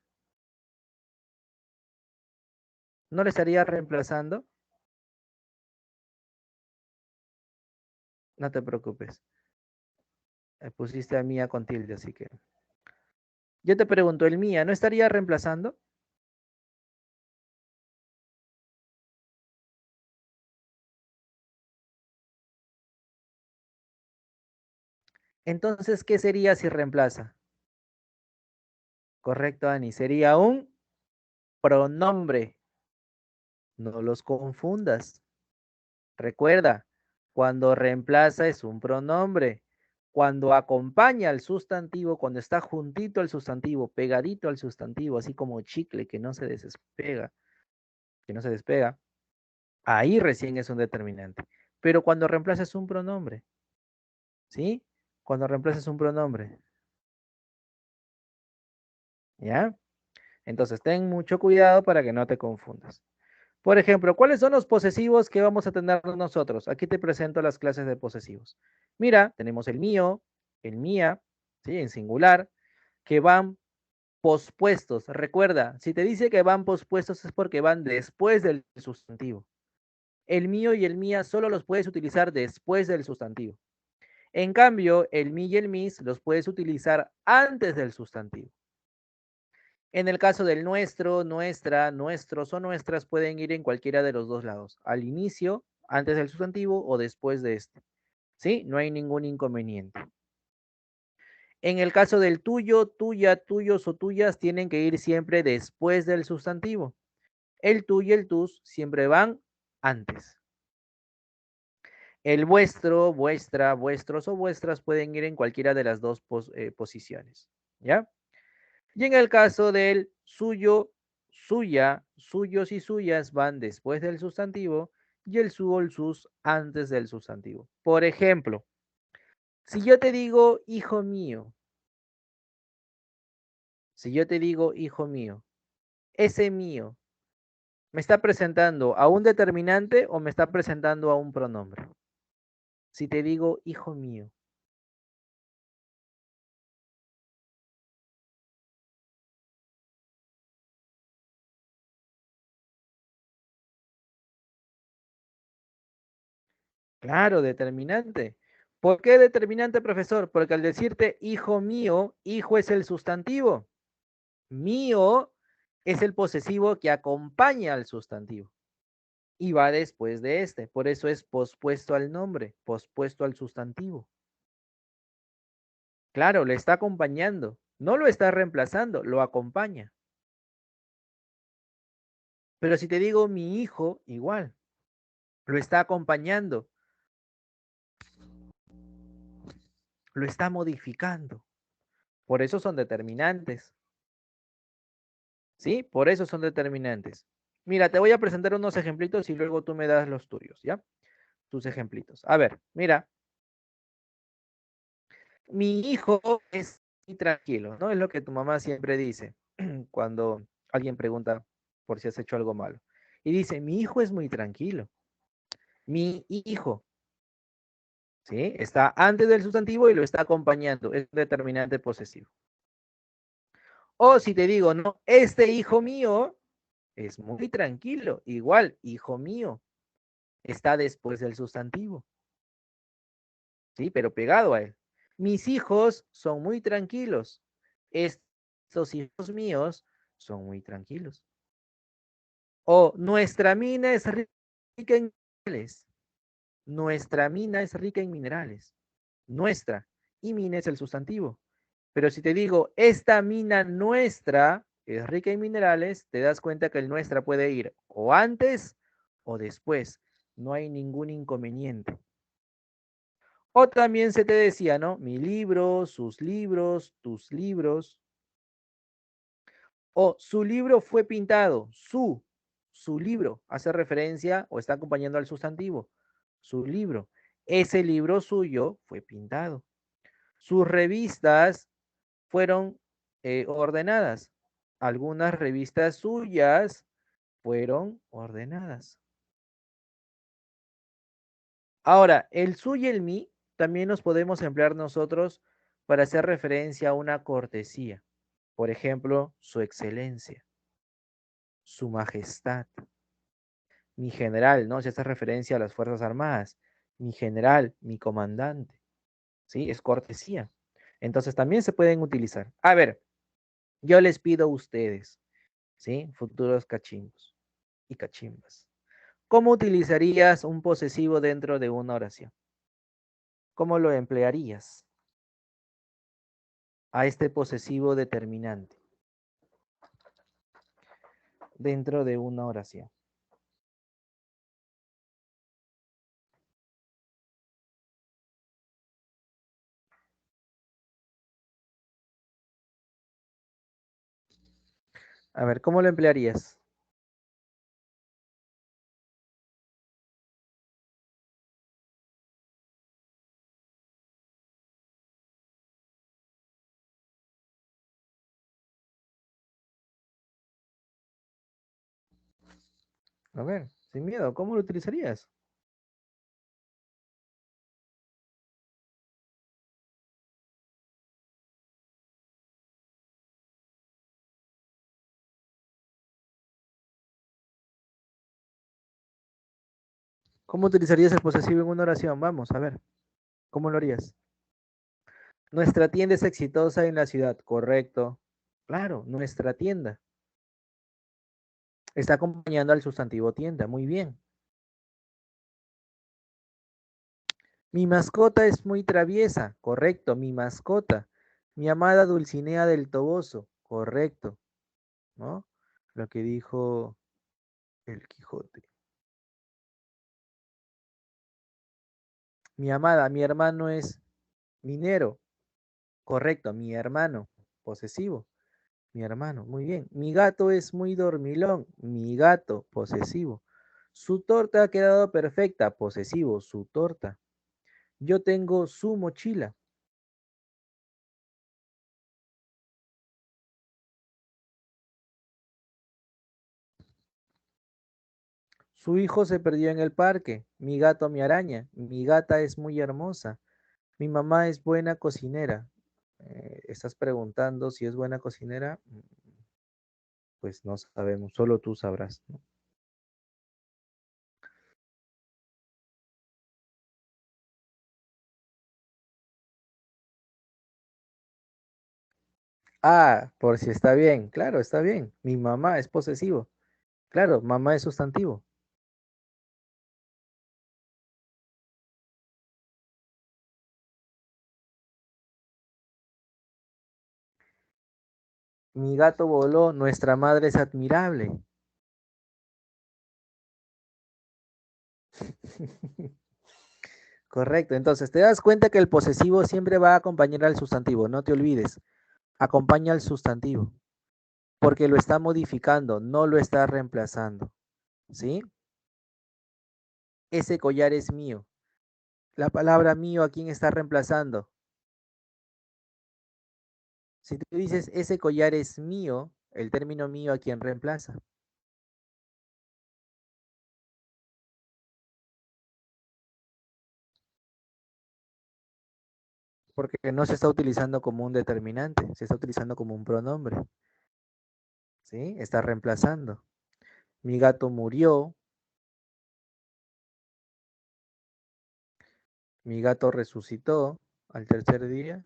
¿No le estaría reemplazando? No te preocupes. Pusiste a mía con tilde, así que... Yo te pregunto, ¿el mía no estaría reemplazando? Entonces, ¿qué sería si reemplaza? Correcto, Ani. Sería un pronombre. No los confundas. Recuerda, cuando reemplaza es un pronombre. Cuando acompaña al sustantivo, cuando está juntito al sustantivo, pegadito al sustantivo, así como chicle que no se despega, que no se despega, ahí recién es un determinante. Pero cuando reemplaza es un pronombre, ¿sí? Cuando reemplaza es un pronombre, ¿ya? Entonces, ten mucho cuidado para que no te confundas. Por ejemplo, ¿cuáles son los posesivos que vamos a tener nosotros? Aquí te presento las clases de posesivos. Mira, tenemos el mío, el mía, ¿sí? En singular, que van pospuestos. Recuerda, si te dice que van pospuestos es porque van después del sustantivo. El mío y el mía solo los puedes utilizar después del sustantivo. En cambio, el mí y el mis los puedes utilizar antes del sustantivo. En el caso del nuestro, nuestra, nuestros o nuestras pueden ir en cualquiera de los dos lados, al inicio, antes del sustantivo o después de este. ¿Sí? No hay ningún inconveniente. En el caso del tuyo, tuya, tuyos o tuyas tienen que ir siempre después del sustantivo. El tú y el tus siempre van antes. El vuestro, vuestra, vuestros o vuestras pueden ir en cualquiera de las dos posiciones. ¿Ya? Y en el caso del suyo, suya, suyos y suyas van después del sustantivo y el su o el sus antes del sustantivo. Por ejemplo, si yo te digo hijo mío, si yo te digo hijo mío, ese mío, ¿me está presentando a un determinante o me está presentando a un pronombre? Si te digo hijo mío. Claro, determinante. ¿Por qué determinante, profesor? Porque al decirte hijo mío, hijo es el sustantivo. Mío es el posesivo que acompaña al sustantivo y va después de este. Por eso es pospuesto al nombre, pospuesto al sustantivo. Claro, le está acompañando. No lo está reemplazando, lo acompaña. Pero si te digo mi hijo, igual, lo está acompañando, lo está modificando. Por eso son determinantes. ¿Sí? Por eso son determinantes. Mira, te voy a presentar unos ejemplitos y luego tú me das los tuyos, ¿ya? Tus ejemplitos. A ver, mira, mi hijo es muy tranquilo, ¿no? Es lo que tu mamá siempre dice cuando alguien pregunta por si has hecho algo malo. Y dice, mi hijo es muy tranquilo. Mi hijo, ¿sí? Está antes del sustantivo y lo está acompañando. Es un determinante posesivo. O si te digo, no, este hijo mío es muy tranquilo. Igual, hijo mío, está después del sustantivo. ¿Sí? Pero pegado a él. Mis hijos son muy tranquilos. Estos hijos míos son muy tranquilos. O nuestra mina es rica en minerales. Nuestra mina es rica en minerales. Nuestra. Y mina es el sustantivo. Pero si te digo, esta mina nuestra es rica en minerales, te das cuenta que el nuestra puede ir o antes o después. No hay ningún inconveniente. O también se te decía, ¿no? Mi libro, sus libros, tus libros. O su libro fue pintado. Su libro hace referencia o está acompañando al sustantivo. Su libro. Ese libro suyo fue pintado. Sus revistas fueron ordenadas. Algunas revistas suyas fueron ordenadas. Ahora, el su y el mi también nos podemos emplear nosotros para hacer referencia a una cortesía. Por ejemplo, su excelencia, su majestad, mi general, ¿no? Si hace referencia a las Fuerzas Armadas, mi general, mi comandante, ¿sí? Es cortesía. Entonces también se pueden utilizar. A ver, yo les pido a ustedes, ¿sí? Futuros cachimbos y cachimbas. ¿Cómo utilizarías un posesivo dentro de una oración? ¿Cómo lo emplearías a este posesivo determinante dentro de una oración? A ver, ¿cómo lo emplearías? A ver, sin miedo, ¿cómo lo utilizarías? ¿Cómo utilizarías el posesivo en una oración? Vamos, a ver, ¿cómo lo harías? Nuestra tienda es exitosa en la ciudad, correcto. Claro, nuestra tienda. Está acompañando al sustantivo tienda. Muy bien. Mi mascota es muy traviesa. Correcto, mi mascota. Mi amada Dulcinea del Toboso. Correcto, ¿no? Lo que dijo el Quijote. Mi amada, mi hermano es minero. Correcto, mi hermano. Posesivo. Mi hermano, muy bien. Mi gato es muy dormilón. Mi gato, posesivo. Su torta ha quedado perfecta. Posesivo, su torta. Yo tengo su mochila. Su hijo se perdió en el parque. Mi gato me araña. Mi gata es muy hermosa. Mi mamá es buena cocinera. ¿Estás preguntando si es buena cocinera? Pues no sabemos, solo tú sabrás, ¿no? Ah, por si está bien. Claro, está bien. Mi mamá es posesivo. Claro, mamá es sustantivo. Mi gato voló. Nuestra madre es admirable. Correcto. Entonces, te das cuenta que el posesivo siempre va a acompañar al sustantivo. No te olvides. Acompaña al sustantivo. Porque lo está modificando, no lo está reemplazando. ¿Sí? Ese collar es mío. La palabra mío, ¿a quién está reemplazando? Si tú dices ese collar es mío, el término mío, ¿a quién reemplaza? Porque no se está utilizando como un determinante, se está utilizando como un pronombre. ¿Sí? Está reemplazando. Mi gato murió, mi gato resucitó al tercer día.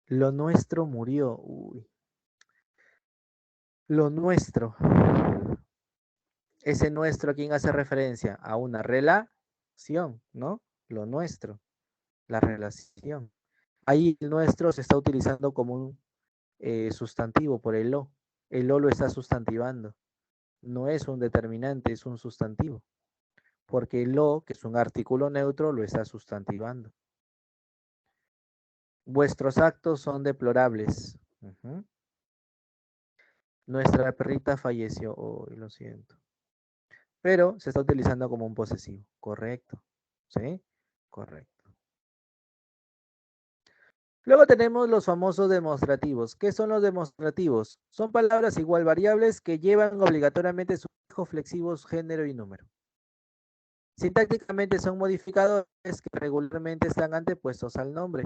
Lo nuestro murió. Uy. Lo nuestro. Ese nuestro, ¿a quién hace referencia? A una relación, ¿no? Lo nuestro, la relación. Ahí el nuestro se está utilizando como un sustantivo por el lo. El lo está sustantivando. No es un determinante, es un sustantivo. Porque el lo, que es un artículo neutro, lo está sustantivando. Vuestros actos son deplorables. Ujú. Nuestra perrita falleció hoy, lo siento. Pero se está utilizando como un posesivo. Correcto. ¿Sí? Correcto. Luego tenemos los famosos demostrativos. ¿Qué son los demostrativos? Son palabras igual variables que llevan obligatoriamente sufijos flexivos, género y número. Sintácticamente son modificadores que regularmente están antepuestos al nombre.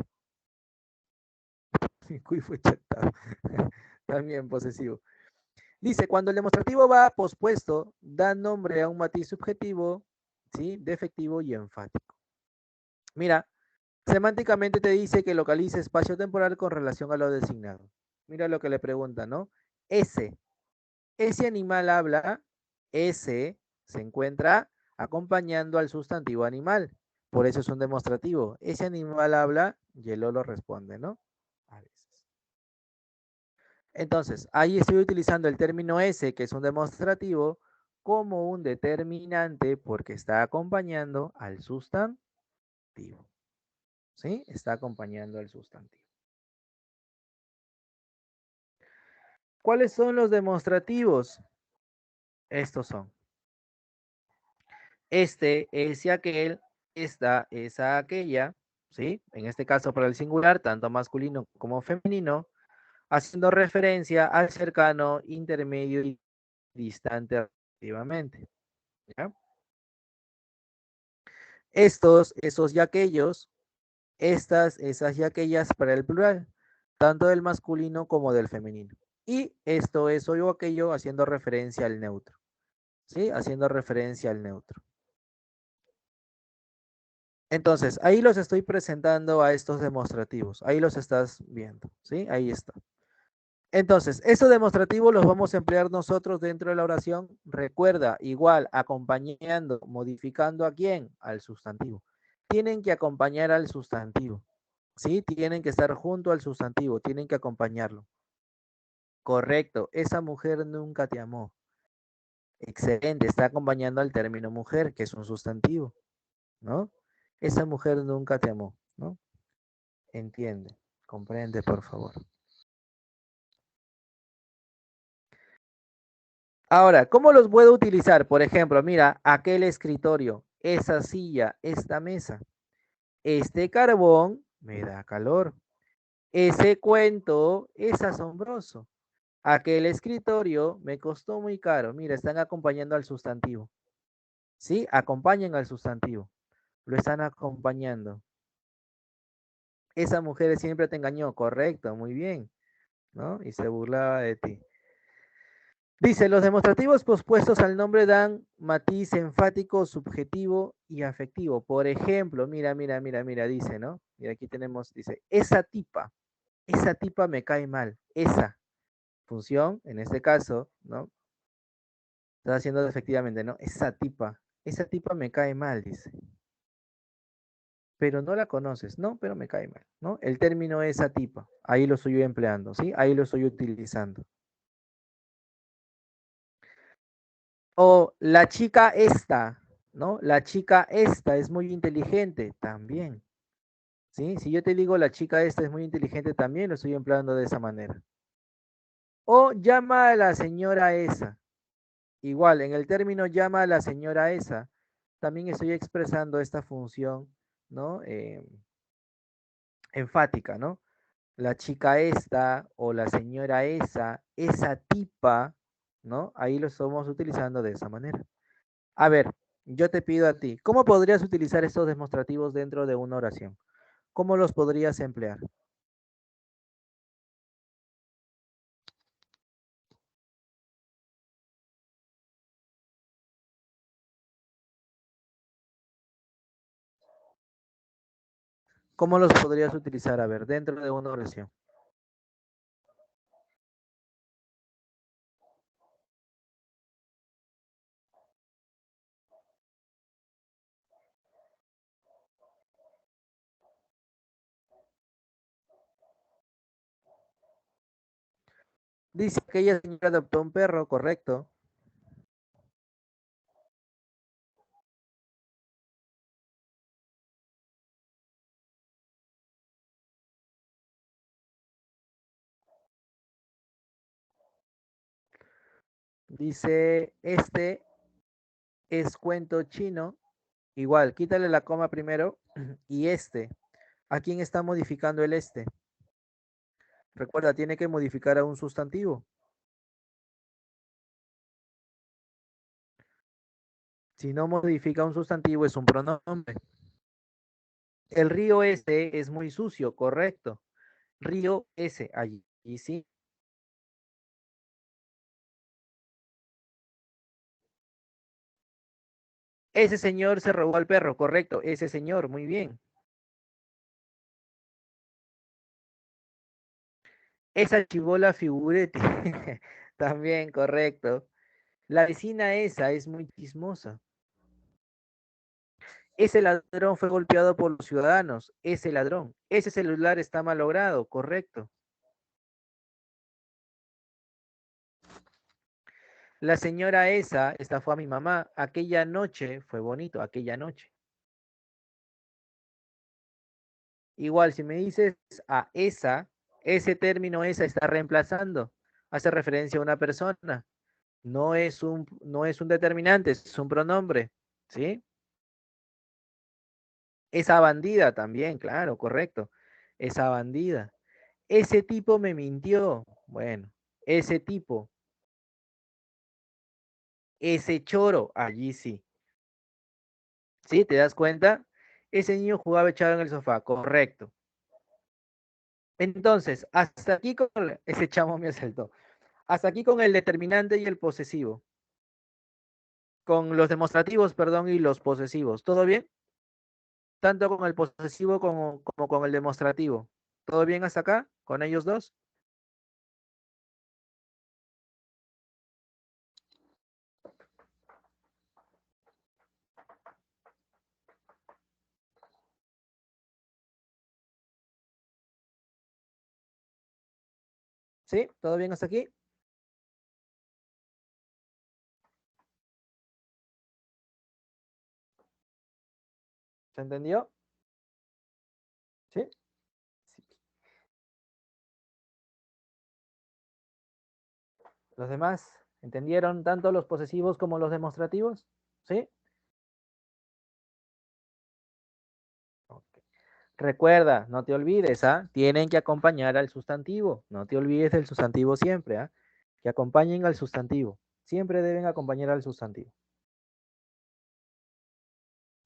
Uy, fue chatado. También posesivo. Dice, cuando el demostrativo va pospuesto, da nombre a un matiz subjetivo, ¿sí? Defectivo y enfático. Mira, semánticamente te dice que localiza espacio temporal con relación a lo designado. Mira lo que le pregunta, ¿no? Ese animal habla, ese se encuentra acompañando al sustantivo animal. Por eso es un demostrativo. Ese animal habla y el lo responde, ¿no? A veces. Entonces, ahí estoy utilizando el término ese, que es un demostrativo, como un determinante porque está acompañando al sustantivo. ¿Sí? Está acompañando al sustantivo. ¿Cuáles son los demostrativos? Estos son. Este, ese, aquel, esta, esa, aquella, ¿sí? En este caso para el singular, tanto masculino como femenino, haciendo referencia al cercano, intermedio y distante respectivamente, ¿ya? Estos, esos y aquellos, estas, esas y aquellas para el plural, tanto del masculino como del femenino. Y esto, eso o aquello haciendo referencia al neutro, ¿sí? Haciendo referencia al neutro. Entonces, ahí los estoy presentando a estos demostrativos. Ahí los estás viendo, ¿sí? Ahí está. Entonces, esos demostrativos los vamos a emplear nosotros dentro de la oración. Recuerda, igual, acompañando, modificando a quién, al sustantivo. Tienen que acompañar al sustantivo, ¿sí? Tienen que estar junto al sustantivo, tienen que acompañarlo. Correcto, esa mujer nunca te amó. Excelente, está acompañando al término mujer, que es un sustantivo, ¿no? Esa mujer nunca te amó, ¿no? Entiende, comprende, por favor. Ahora, ¿cómo los puedo utilizar? Por ejemplo, mira, aquel escritorio, esa silla, esta mesa, este carbón me da calor, ese cuento es asombroso, aquel escritorio me costó muy caro. Mira, están acompañando al sustantivo, ¿sí? Acompañan al sustantivo, lo están acompañando. Esa mujer siempre te engañó, correcto, muy bien, ¿no? Y se burlaba de ti. Dice, los demostrativos pospuestos al nombre dan matiz enfático, subjetivo y afectivo. Por ejemplo, mira, dice, ¿no? Y aquí tenemos, dice, esa tipa me cae mal, esa función, en este caso, ¿no? Está haciendo efectivamente, ¿no? Esa tipa me cae mal, dice. Pero no la conoces, ¿no? Pero me cae mal, ¿no? El término esa tipa, ahí lo estoy empleando, ¿sí? Ahí lo estoy utilizando. O la chica esta, ¿no? La chica esta es muy inteligente también, ¿sí? Si yo te digo la chica esta es muy inteligente también, lo estoy empleando de esa manera. O llama a la señora esa. Igual, en el término llama a la señora esa, también estoy expresando esta función, ¿no? Enfática, ¿no? La chica esta o la señora esa tipa, ¿no? Ahí lo estamos utilizando de esa manera. A ver, yo te pido a ti, ¿cómo podrías utilizar estos demostrativos dentro de una oración? ¿Cómo los podrías emplear? ¿Cómo los podrías utilizar? A ver, dentro de una oración. Dice que ella señora adoptó un perro, correcto. Dice, este es cuento chino. Igual, quítale la coma primero. Y este, ¿a quién está modificando el este? Recuerda, tiene que modificar a un sustantivo. Si no modifica un sustantivo, es un pronombre. El río este es muy sucio, correcto. Río ese, allí sí. Ese señor se robó al perro, correcto. Ese señor, muy bien. Esa chibola figurete, también, correcto. La vecina esa es muy chismosa. Ese ladrón fue golpeado por los ciudadanos. Ese ladrón. Ese celular está malogrado, correcto. La señora esa estafó a mi mamá. Aquella noche fue bonito, aquella noche. Igual, si me dices a esa, ese término esa está reemplazando. Hace referencia a una persona. No es un determinante, es un pronombre. ¿Sí? Esa bandida también, claro, correcto. Esa bandida. Ese tipo me mintió. Bueno, ese tipo, ese choro, allí sí. ¿Sí? ¿Te das cuenta? Ese niño jugaba echado en el sofá, correcto. Entonces, hasta aquí con ese chamo me asaltó. Hasta aquí con el determinante y el posesivo. Con los demostrativos, perdón, y los posesivos. ¿Todo bien? Tanto con el posesivo como con el demostrativo. ¿Todo bien hasta acá? ¿Con ellos dos? ¿Sí? ¿Todo bien hasta aquí? ¿Se entendió? ¿Sí? Sí. ¿Los demás entendieron tanto los posesivos como los demostrativos? ¿Sí? Ok. Recuerda, no te olvides, ¿ah? Tienen que acompañar al sustantivo. No te olvides del sustantivo siempre, ¿ah? Que acompañen al sustantivo. Siempre deben acompañar al sustantivo.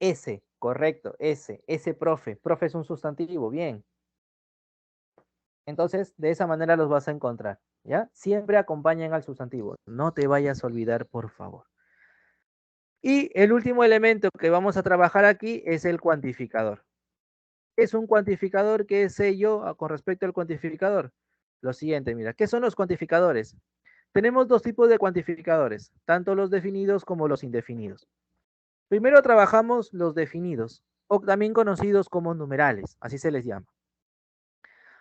Ese, correcto, ese profe. Profe es un sustantivo, bien. Entonces, de esa manera los vas a encontrar, ¿ya? Siempre acompañen al sustantivo. No te vayas a olvidar, por favor. Y el último elemento que vamos a trabajar aquí es el cuantificador. Es un cuantificador. ¿Qué sé yo con respecto al cuantificador? Lo siguiente, mira, ¿qué son los cuantificadores? Tenemos dos tipos de cuantificadores, tanto los definidos como los indefinidos. Primero trabajamos los definidos, o también conocidos como numerales, así se les llama.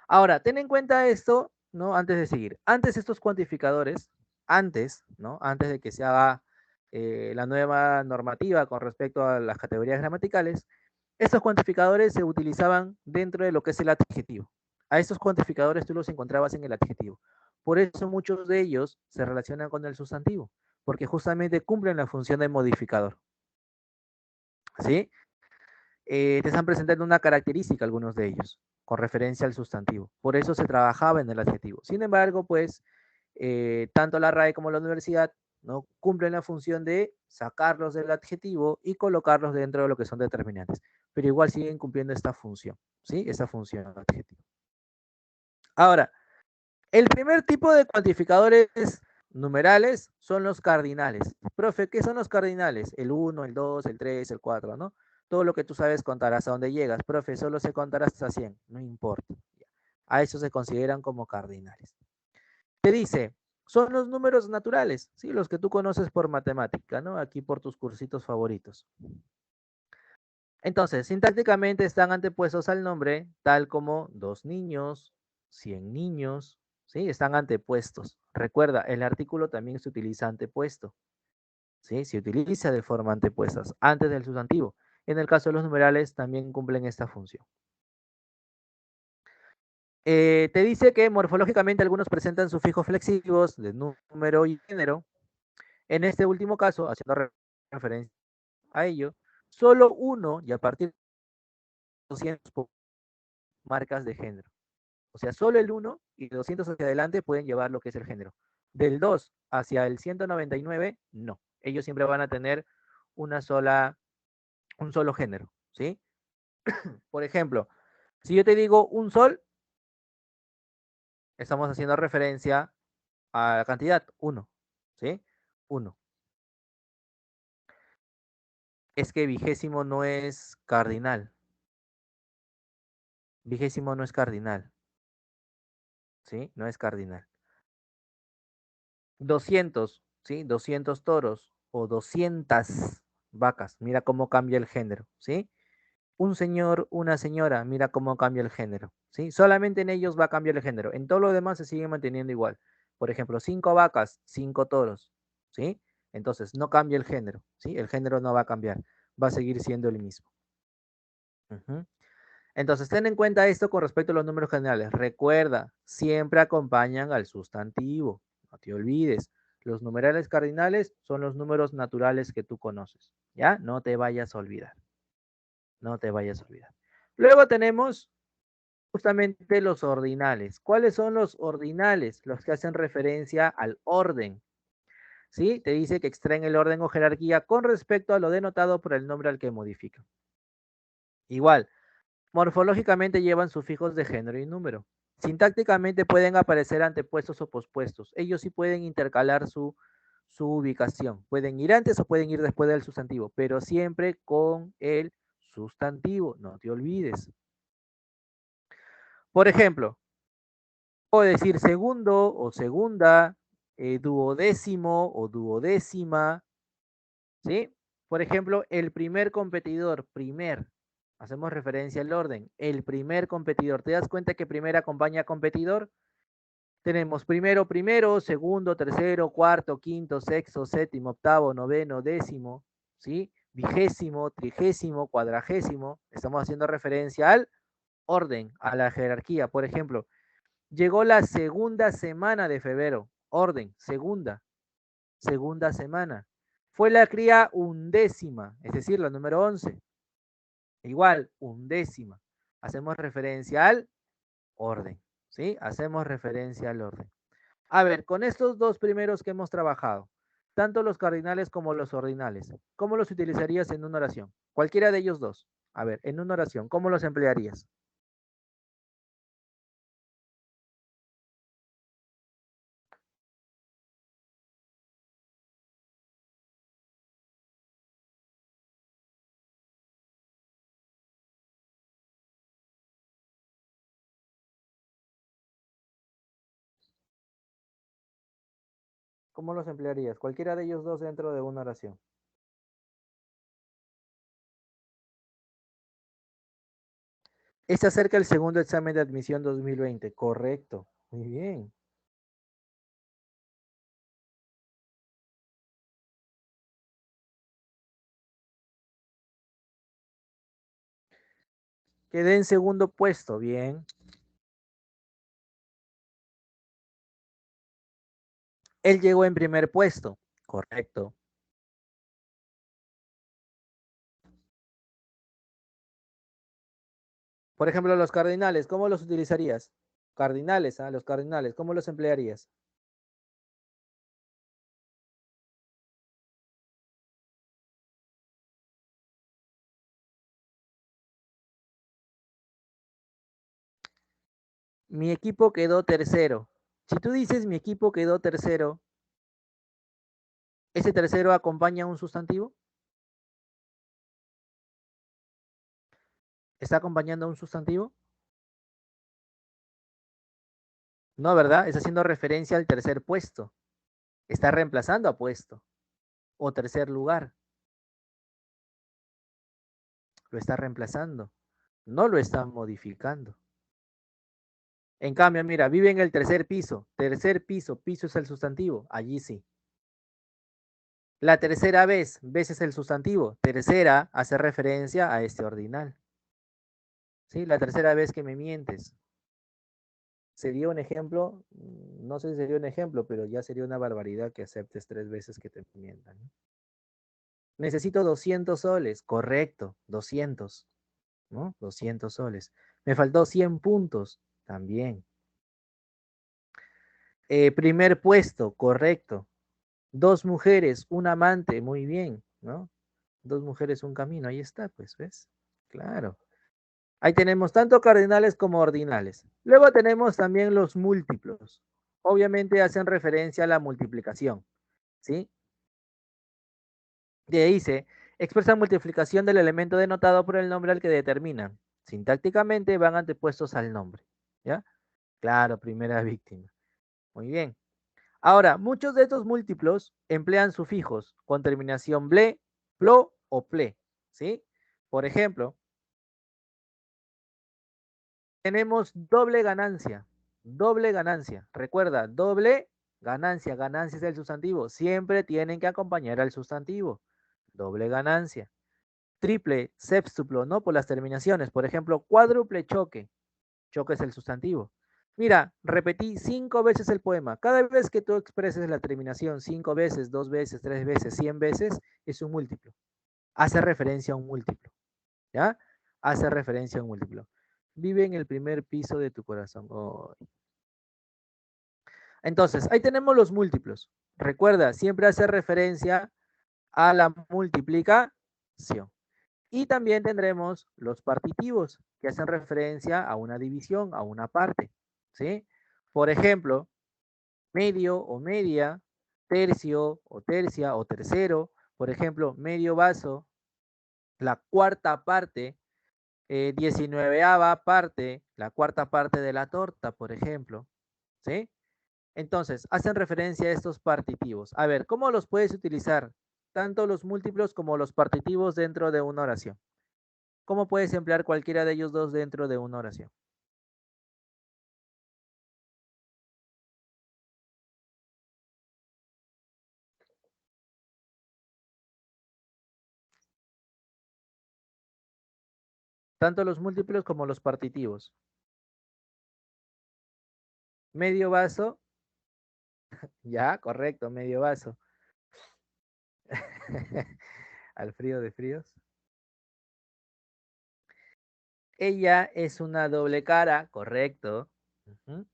Ahora, ten en cuenta esto, ¿no? Antes de seguir. Antes estos cuantificadores, antes, ¿no? Antes de que se haga la nueva normativa con respecto a las categorías gramaticales, estos cuantificadores se utilizaban dentro de lo que es el adjetivo. A estos cuantificadores tú los encontrabas en el adjetivo. Por eso muchos de ellos se relacionan con el sustantivo, porque justamente cumplen la función de modificador. ¿Sí? Te están presentando una característica algunos de ellos, con referencia al sustantivo. Por eso se trabajaba en el adjetivo. Sin embargo, pues, tanto la RAE como la universidad no cumplen la función de sacarlos del adjetivo y colocarlos dentro de lo que son determinantes, pero igual siguen cumpliendo esta función, ¿sí? Esta función adjetiva. Ahora, el primer tipo de cuantificadores numerales son los cardinales. Profe, ¿qué son los cardinales? El 1, el 2, el 3, el 4, ¿no? Todo lo que tú sabes contar hasta dónde llegas. Profe, solo sé contar hasta 100. No importa. A eso se consideran como cardinales. Te dice, son los números naturales, ¿sí? Los que tú conoces por matemática, ¿no? Aquí por tus cursitos favoritos. Entonces, sintácticamente están antepuestos al nombre, tal como 2 niños, 100 niños, ¿sí? Están antepuestos. Recuerda, el artículo también se utiliza antepuesto, ¿sí? Se utiliza de forma antepuestas, antes del sustantivo. En el caso de los numerales, también cumplen esta función. Te dice que morfológicamente algunos presentan sufijos flexivos de número y género. En este último caso, haciendo referencia a ello, solo uno y a partir de 200 marcas de género. O sea, solo el 1 y 200 hacia adelante pueden llevar lo que es el género. Del 2 hacia el 199, no. Ellos siempre van a tener una sola, un solo género, ¿sí? Por ejemplo, si yo te digo un sol, estamos haciendo referencia a la cantidad 1, ¿sí? 1. Es que vigésimo no es cardinal. Vigésimo no es cardinal, ¿sí? No es cardinal. 200, ¿sí? 200 toros o 200 vacas. Mira cómo cambia el género, ¿sí? Un señor, una señora, mira cómo cambia el género, ¿sí? Solamente en ellos va a cambiar el género. En todo lo demás se sigue manteniendo igual. Por ejemplo, 5 vacas, 5 toros, ¿sí? Entonces no cambia el género, ¿sí? El género no va a cambiar, va a seguir siendo el mismo. Ujú. Entonces, ten en cuenta esto con respecto a los números generales. Recuerda, siempre acompañan al sustantivo. No te olvides. Los numerales cardinales son los números naturales que tú conoces. ¿Ya? No te vayas a olvidar. No te vayas a olvidar. Luego tenemos justamente los ordinales. ¿Cuáles son los ordinales? Los que hacen referencia al orden. ¿Sí? Te dice que extraen el orden o jerarquía con respecto a lo denotado por el nombre al que modifican. Igual, morfológicamente llevan sufijos de género y número. Sintácticamente pueden aparecer antepuestos o pospuestos. Ellos sí pueden intercalar su ubicación. Pueden ir antes o pueden ir después del sustantivo, pero siempre con el sustantivo. No te olvides. Por ejemplo, puedo decir segundo o segunda, duodécimo o duodécima, ¿sí? Por ejemplo, el primer competidor, primer, hacemos referencia al orden, el primer competidor. ¿Te das cuenta que primer acompaña a competidor? Tenemos primero, primero, segundo, tercero, cuarto, quinto, sexto, séptimo, octavo, noveno, décimo, ¿sí? Vigésimo, trigésimo, cuadragésimo. Estamos haciendo referencia al orden, a la jerarquía. Por ejemplo, llegó la segunda semana de febrero. Orden, segunda semana. Fue la cría undécima, es decir, la número 11. Igual, undécima. Hacemos referencia al orden, ¿sí? Hacemos referencia al orden. A ver, con estos dos primeros que hemos trabajado, tanto los cardinales como los ordinales, ¿cómo los utilizarías en una oración? Cualquiera de ellos dos. A ver, en una oración, ¿cómo los emplearías? ¿Cómo los emplearías? Cualquiera de ellos dos dentro de una oración. Está cerca el segundo examen de admisión 2020. Correcto. Muy bien. Quedé en segundo puesto. Bien. Él llegó en primer puesto. Correcto. Por ejemplo, los cardinales, ¿cómo los utilizarías? Cardinales, ¿ah? Los cardinales, ¿cómo los emplearías? Mi equipo quedó tercero. Si tú dices mi equipo quedó tercero, ¿ese tercero acompaña un sustantivo? ¿Está acompañando a un sustantivo? No, ¿verdad? Está haciendo referencia al tercer puesto. Está reemplazando a puesto o tercer lugar. Lo está reemplazando. No lo está modificando. En cambio, mira, vive en el tercer piso. Tercer piso, piso es el sustantivo. Allí sí. La tercera vez es el sustantivo. Tercera hace referencia a este ordinal. ¿Sí? La tercera vez que me mientes. Sería un ejemplo, no sé si sería un ejemplo, pero ya sería una barbaridad que aceptes 3 veces que te mientan, ¿no? Necesito 200 soles, correcto, 200, ¿no? 200 soles. Me faltó 100 puntos, también. Primer puesto, correcto. Dos mujeres, un amante, muy bien, ¿no? Dos mujeres, un camino, ahí está, pues, ¿ves? Claro. Ahí tenemos tanto cardinales como ordinales. Luego tenemos también los múltiplos. Obviamente hacen referencia a la multiplicación, ¿sí? De ahí dice, expresa multiplicación del elemento denotado por el nombre al que determinan. Sintácticamente van antepuestos al nombre, ¿ya? Claro, primera víctima. Muy bien. Ahora, muchos de estos múltiplos emplean sufijos con terminación ble, plo o ple, ¿sí? Por ejemplo, tenemos doble ganancia. Doble ganancia. Recuerda, doble ganancia. Ganancia es el sustantivo. Siempre tienen que acompañar al sustantivo. Doble ganancia. Triple, séptuplo, ¿no? Por las terminaciones. Por ejemplo, cuádruple choque. Choque es el sustantivo. Mira, repetí 5 veces el poema. Cada vez que tú expreses la terminación 5 veces, 2 veces, 3 veces, 100 veces, es un múltiplo. Hace referencia a un múltiplo. ¿Ya? Hace referencia a un múltiplo. Vive en el primer piso de tu corazón. Oh. Entonces, ahí tenemos los múltiplos. Recuerda, siempre hace referencia a la multiplicación. Y también tendremos los partitivos, que hacen referencia a una división, a una parte. ¿Sí? Por ejemplo, medio o media, tercio o tercia o tercero. Por ejemplo, medio vaso, la cuarta parte, 19ª parte, la cuarta parte de la torta, por ejemplo. ¿Sí? Entonces, hacen referencia a estos partitivos. A ver, ¿cómo los puedes utilizar? Tanto los múltiplos como los partitivos dentro de una oración. ¿Cómo puedes emplear cualquiera de ellos dos dentro de una oración? tanto los múltiplos como los partitivos. Medio vaso, ya, correcto, medio vaso. Al frío de fríos. Ella es una doble cara, correcto. Ujú.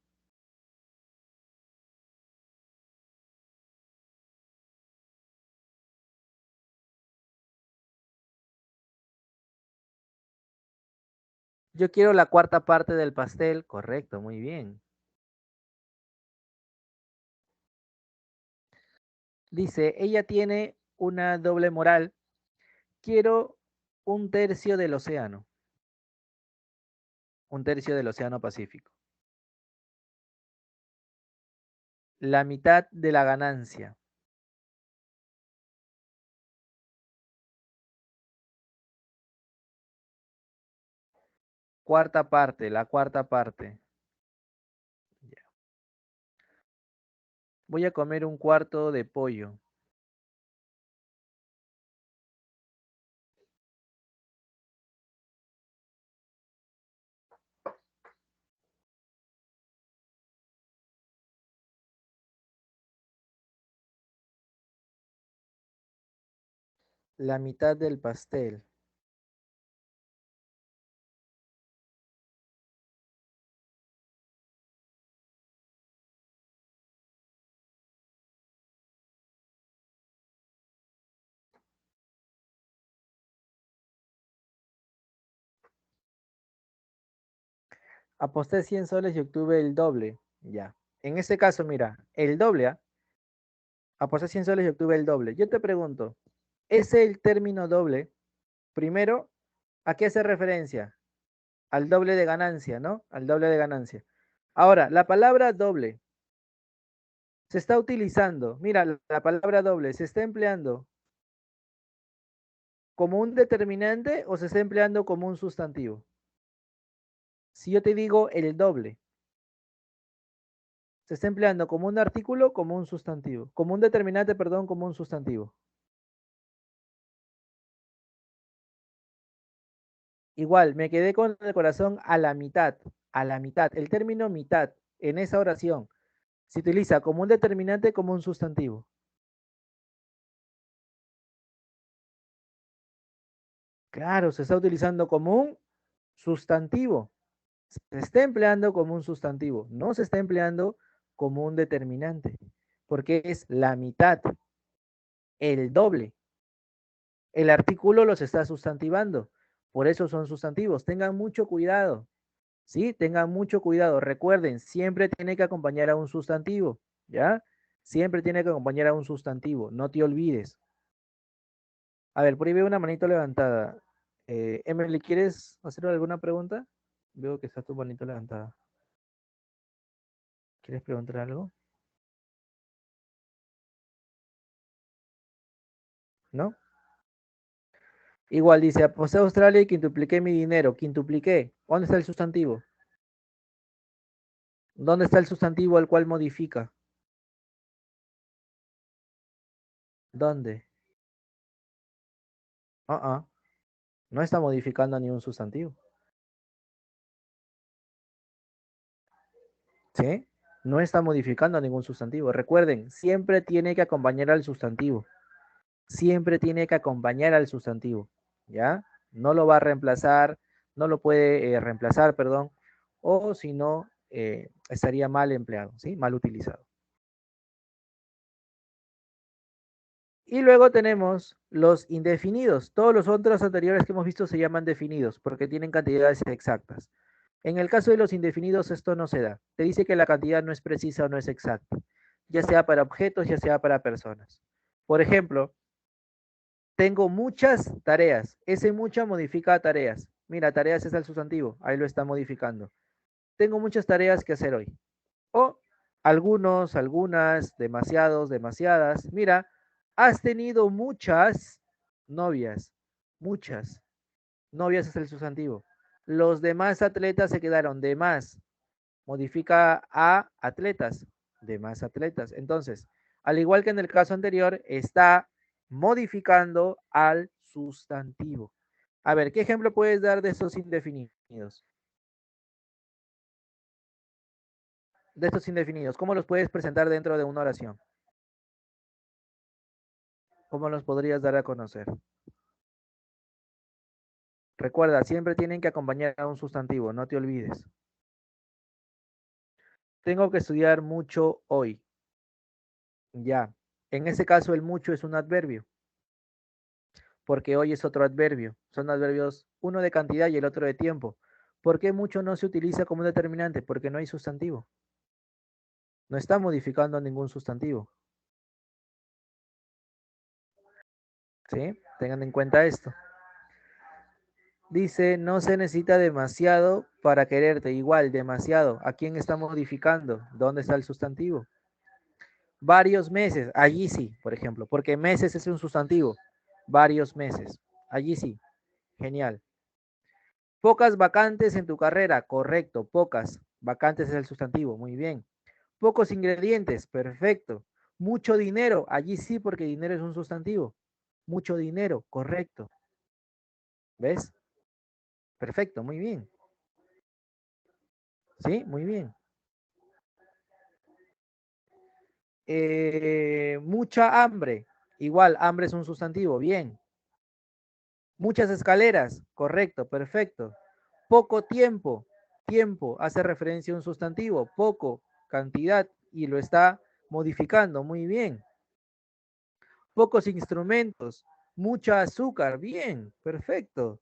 Yo quiero la cuarta parte del pastel, correcto, muy bien. Dice, ella tiene una doble moral. Quiero un tercio del océano. Un tercio del océano Pacífico. La mitad de la ganancia. Cuarta parte, la cuarta parte. Ya. Voy a comer un cuarto de pollo. La mitad del pastel. Aposté 100 soles y obtuve el doble. Ya. En este caso, mira, el doble, ¿ah? Aposté 100 soles y obtuve el doble. Yo te pregunto, ¿es el término doble? Primero, ¿a qué hace referencia? Al doble de ganancia, ¿no? Al doble de ganancia. Ahora, la palabra doble se está utilizando. Mira, la palabra doble se está empleando como un determinante o se está empleando como un sustantivo. Si yo te digo el doble, se está empleando como un artículo, como un sustantivo, como un determinante, perdón, como un sustantivo. Igual, me quedé con el corazón a la mitad, a la mitad. El término mitad en esa oración se utiliza como un determinante, como un sustantivo. Claro, se está utilizando como un sustantivo. Se está empleando como un sustantivo, no se está empleando como un determinante, porque es la mitad, el doble. El artículo los está sustantivando, por eso son sustantivos. Tengan mucho cuidado, ¿sí? Tengan mucho cuidado. Recuerden, siempre tiene que acompañar a un sustantivo, ¿ya? Siempre tiene que acompañar a un sustantivo, no te olvides. A ver, por ahí veo una manito levantada. Emily, ¿quieres hacer alguna pregunta? Veo que está tu manito levantada. ¿Quieres preguntar algo? ¿No? Igual dice, aposté a Australia y quintupliqué mi dinero. Quintupliqué. ¿Dónde está el sustantivo? ¿Dónde está el sustantivo al cual modifica? ¿Dónde? Ah, no está modificando ni un sustantivo. ¿Sí? No está modificando ningún sustantivo. Recuerden, siempre tiene que acompañar al sustantivo. Siempre tiene que acompañar al sustantivo. ¿Ya? No lo va a reemplazar, no lo puede reemplazar, perdón, o si no, estaría mal empleado, ¿sí? Mal utilizado. Y luego tenemos los indefinidos. Todos los otros anteriores que hemos visto se llaman definidos porque tienen cantidades exactas. En el caso de los indefinidos esto no se da. Te dice que la cantidad no es precisa o no es exacta, ya sea para objetos, ya sea para personas. Por ejemplo, tengo muchas tareas. Ese mucha modifica tareas. Mira, tareas es el sustantivo, ahí lo está modificando. Tengo muchas tareas que hacer hoy. O algunos, algunas, demasiados, demasiadas. Mira, has tenido muchas novias. Muchas. Novias es el sustantivo. Los demás atletas se quedaron de más. Modifica a atletas. De más atletas. Entonces, al igual que en el caso anterior, está modificando al sustantivo. A ver, ¿qué ejemplo puedes dar de estos indefinidos? De estos indefinidos, ¿cómo los puedes presentar dentro de una oración? ¿Cómo los podrías dar a conocer? Recuerda, siempre tienen que acompañar a un sustantivo, no te olvides. Tengo que estudiar mucho hoy. Ya. En ese caso, el mucho es un adverbio, porque hoy es otro adverbio. Son adverbios, uno de cantidad y el otro de tiempo. ¿Por qué mucho no se utiliza como un determinante? Porque no hay sustantivo. No está modificando ningún sustantivo. ¿Sí? Tengan en cuenta esto. Dice, no se necesita demasiado para quererte. Igual, demasiado. ¿A quién está modificando? ¿Dónde está el sustantivo? Varios meses. Allí sí, por ejemplo. Porque meses es un sustantivo. Varios meses. Allí sí. Genial. Pocas vacantes en tu carrera. Correcto, pocas. Vacantes es el sustantivo. Muy bien. Pocos ingredientes. Perfecto. Mucho dinero. Allí sí, porque dinero es un sustantivo. Mucho dinero. Correcto. ¿Ves? Perfecto, muy bien. Sí, muy bien. Mucha hambre. Igual, hambre es un sustantivo. Bien. Muchas escaleras. Correcto, perfecto. Poco tiempo. Tiempo hace referencia a un sustantivo. Poco, cantidad, y lo está modificando. Muy bien. Pocos instrumentos. Mucha azúcar. Bien, perfecto.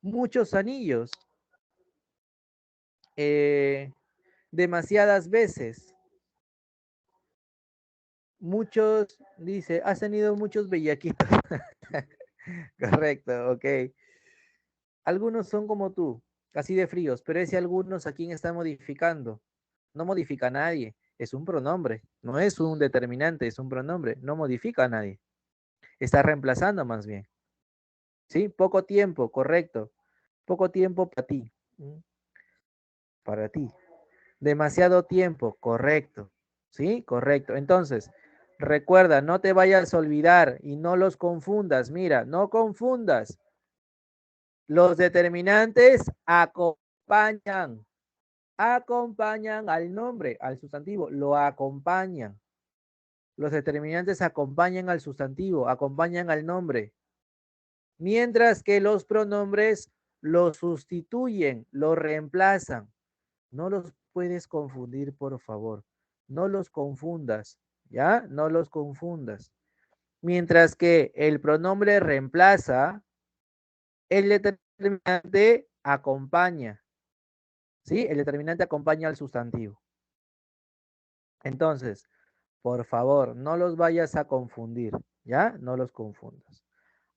Muchos anillos. Eh, demasiadas veces. Muchos, dice, has tenido muchos bellaquitos. Correcto, ok. Algunos son como tú, así de fríos, pero ese algunos a quién está modificando. No modifica a nadie, es un pronombre, no es un determinante, es un pronombre, no modifica a nadie. Está reemplazando más bien. ¿Sí? Poco tiempo, correcto. Poco tiempo para ti. Para ti. Demasiado tiempo, correcto. ¿Sí? Correcto. Entonces, recuerda, no te vayas a olvidar y no los confundas. Mira, no confundas. Los determinantes acompañan. Acompañan al nombre, al sustantivo, lo acompañan. Los determinantes acompañan al sustantivo, acompañan al nombre. Mientras que los pronombres lo sustituyen, lo reemplazan. No los puedes confundir, por favor. No los confundas, ¿ya? No los confundas. Mientras que el pronombre reemplaza, el determinante acompaña, ¿sí? El determinante acompaña al sustantivo. Entonces, por favor, no los vayas a confundir, ¿ya? No los confundas.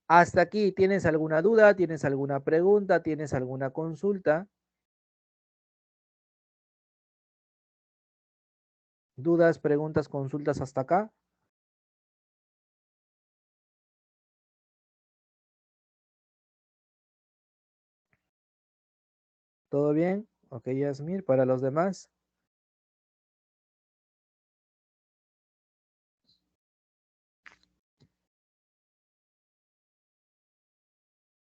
Hasta aquí, ¿tienes alguna duda? ¿Tienes alguna pregunta? ¿Tienes alguna consulta? ¿Dudas, preguntas, consultas hasta acá? ¿Todo bien? Ok, Yasmir, para los demás.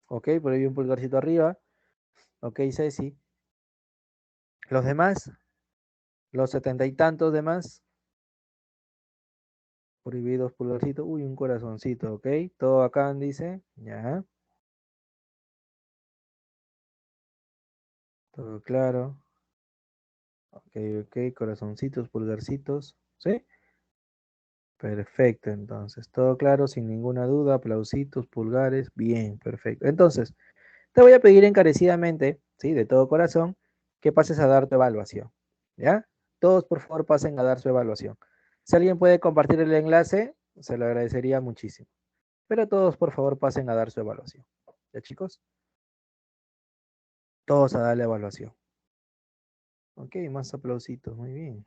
Ok, por ahí un pulgarcito arriba. Ok, Ceci. ¿Los demás? ¿Los setenta y tantos demás? Prohibidos pulgarcito. Uy, un corazoncito, ok. Todo acá dice. Ya. Todo claro. Ok, ok. Corazoncitos, pulgarcitos. ¿Sí? Perfecto, entonces. Todo claro, sin ninguna duda. Aplausitos, pulgares. Bien, perfecto. Entonces, te voy a pedir encarecidamente, ¿sí? De todo corazón, que pases a dar tu evaluación. ¿Ya? Todos, por favor, pasen a dar su evaluación. Si alguien puede compartir el enlace, se lo agradecería muchísimo. Pero todos, por favor, pasen a dar su evaluación. ¿Ya, chicos? Todos a dar la evaluación. Ok, más aplausitos. Muy bien.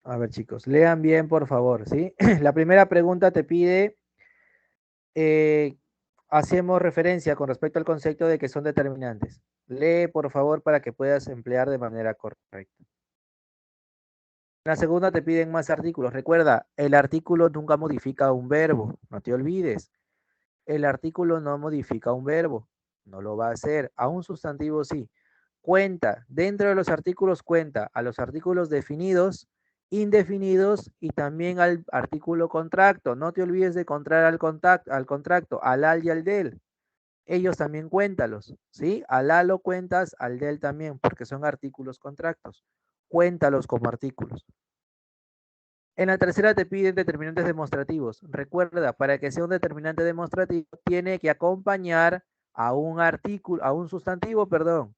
A ver, chicos, lean bien, por favor, ¿sí? La primera pregunta te pide, eh, hacemos referencia con respecto al concepto de que son determinantes. Lee, por favor, para que puedas emplear de manera correcta. La segunda te piden más artículos. Recuerda, el artículo nunca modifica un verbo, no te olvides. El artículo no modifica un verbo, no lo va a hacer. A un sustantivo sí. Cuenta, dentro de los artículos cuenta a los artículos definidos, indefinidos y también al artículo contracto. No te olvides de encontrar al contracto, al y al del. Ellos también cuéntalos, ¿sí? Al a lo cuentas, al del también, porque son artículos contractos. Cuéntalos como artículos. En la tercera te piden determinantes demostrativos. Recuerda, para que sea un determinante demostrativo, tiene que acompañar a un artículo, a un sustantivo, perdón.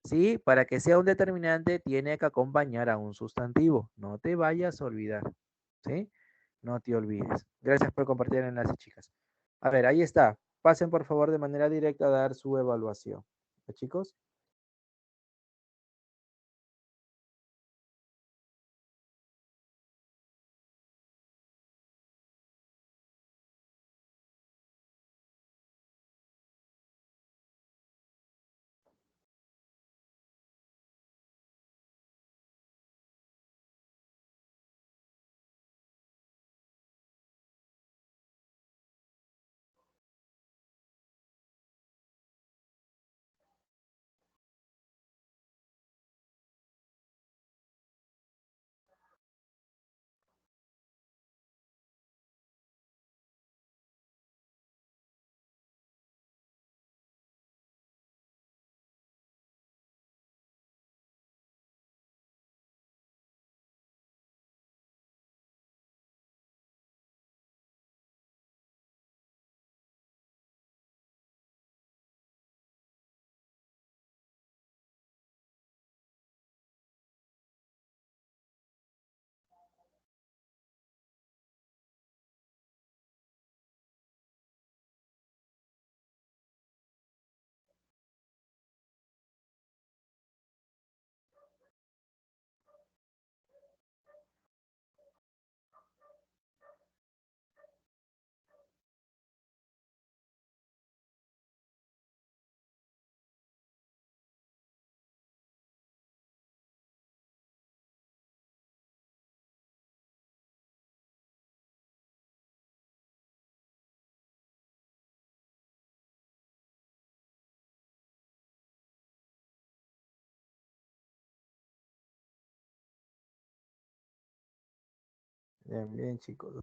¿Sí? Para que sea un determinante, tiene que acompañar a un sustantivo. No te vayas a olvidar. ¿Sí? No te olvides. Gracias por compartir el enlace, chicas. A ver, ahí está. Pasen por favor de manera directa a dar su evaluación. ¿Ya, chicos? Bien, bien, chicos.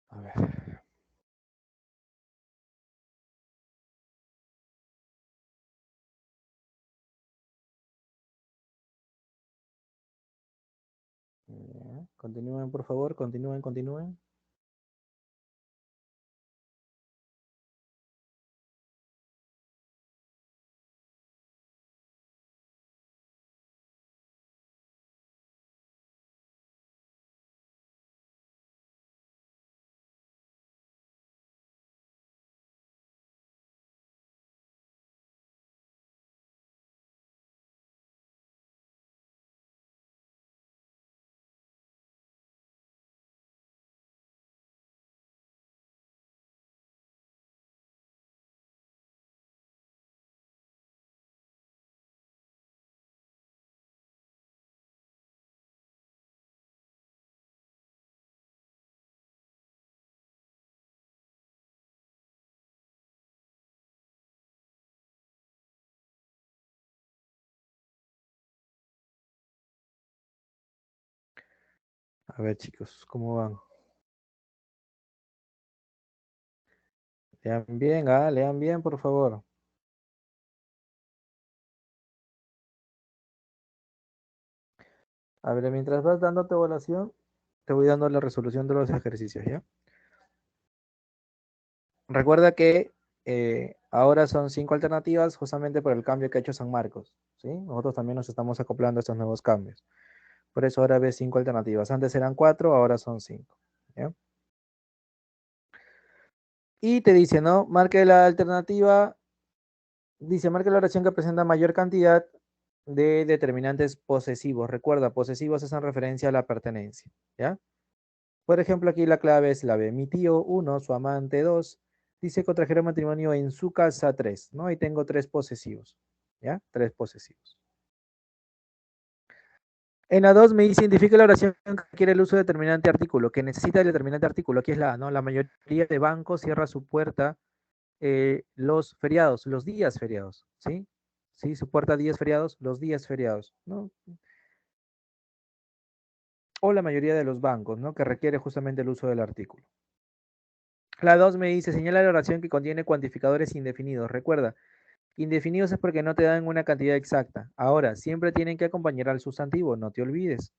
A ver. Ya. Continúen, por favor. Continúen, continúen. A ver, chicos, ¿cómo van? Lean bien, lean bien, por favor. A ver, mientras vas dando tu evaluación, te voy dando la resolución de los ejercicios, ¿ya? Recuerda que ahora son 5 alternativas justamente por el cambio que ha hecho San Marcos, ¿sí? Nosotros también nos estamos acoplando a estos nuevos cambios. Por eso ahora ves 5 alternativas. Antes eran 4, ahora son 5, ¿ya? Y te dice, ¿no? Marque la alternativa, dice, marque la oración que presenta mayor cantidad de determinantes posesivos. Recuerda, posesivos es en referencia a la pertenencia, ¿ya? Por ejemplo, aquí la clave es la B. Mi tío 1, su amante 2, dice contrajeron matrimonio en su casa 3, ¿no? Ahí tengo 3 posesivos, ¿ya? 3 posesivos. En la 2 me dice, identifique la oración que requiere el uso de determinante artículo, que necesita el determinante artículo. Aquí es la A, ¿no? La mayoría de bancos cierra su puerta los feriados, los días feriados, ¿sí? Sí, su puerta días feriados, los días feriados, ¿no? O la mayoría de los bancos, ¿no? Que requiere justamente el uso del artículo. La 2 me dice, señala la oración que contiene cuantificadores indefinidos. Recuerda, indefinidos es porque no te dan una cantidad exacta. Ahora, siempre tienen que acompañar al sustantivo, no te olvides.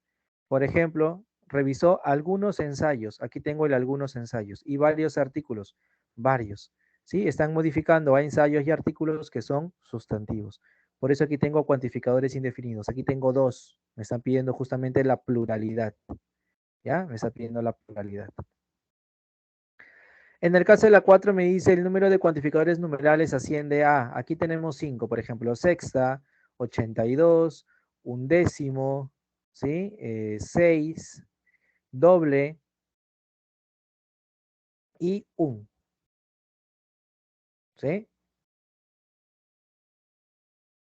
Por ejemplo, revisó algunos ensayos. Aquí tengo el algunos ensayos y varios artículos, varios. ¿Sí? Están modificando a ensayos y artículos que son sustantivos. Por eso aquí tengo cuantificadores indefinidos. Aquí tengo dos. Me están pidiendo justamente la pluralidad. ¿Ya? Me está pidiendo la pluralidad. En el caso de la 4 me dice el número de cuantificadores numerales asciende a, aquí tenemos 5, por ejemplo, sexta, 82, undécimo, ¿sí? 6, doble y un, ¿sí?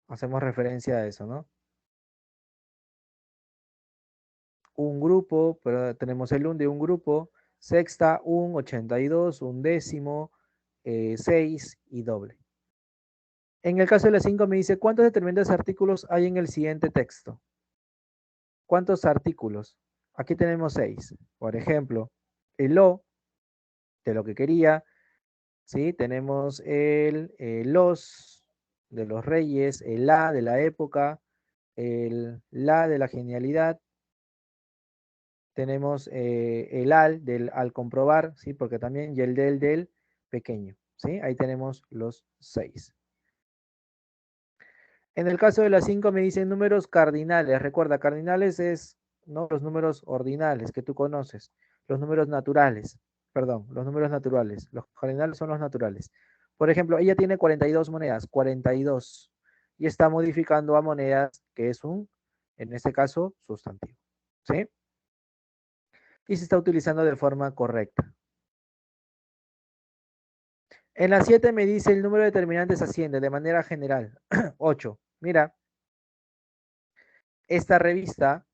Hacemos referencia a eso, ¿no? Un grupo, pero tenemos el un de un grupo, sexta, un, 82, undécimo, 6 y doble. En el caso de la 5 me dice, ¿cuántos determinados artículos hay en el siguiente texto? ¿Cuántos artículos? Aquí tenemos 6. Por ejemplo, el lo, de lo que quería, ¿sí? Tenemos los, de los reyes, el la, de la época, el la, de la genialidad. Tenemos el al, del al comprobar, ¿sí? Porque también, y el del pequeño, ¿sí? Ahí tenemos los 6. En el caso de las 5 me dicen números cardinales. Recuerda, cardinales es, ¿no? Los números ordinales que tú conoces. Los números naturales. Perdón, los números naturales. Los cardinales son los naturales. Por ejemplo, ella tiene 42 monedas. 42. Y está modificando a monedas, que es un, en este caso, sustantivo. ¿Sí? Y se está utilizando de forma correcta. En la 7 me dice el número de determinantes asciende de manera general. 8. Mira, esta revista,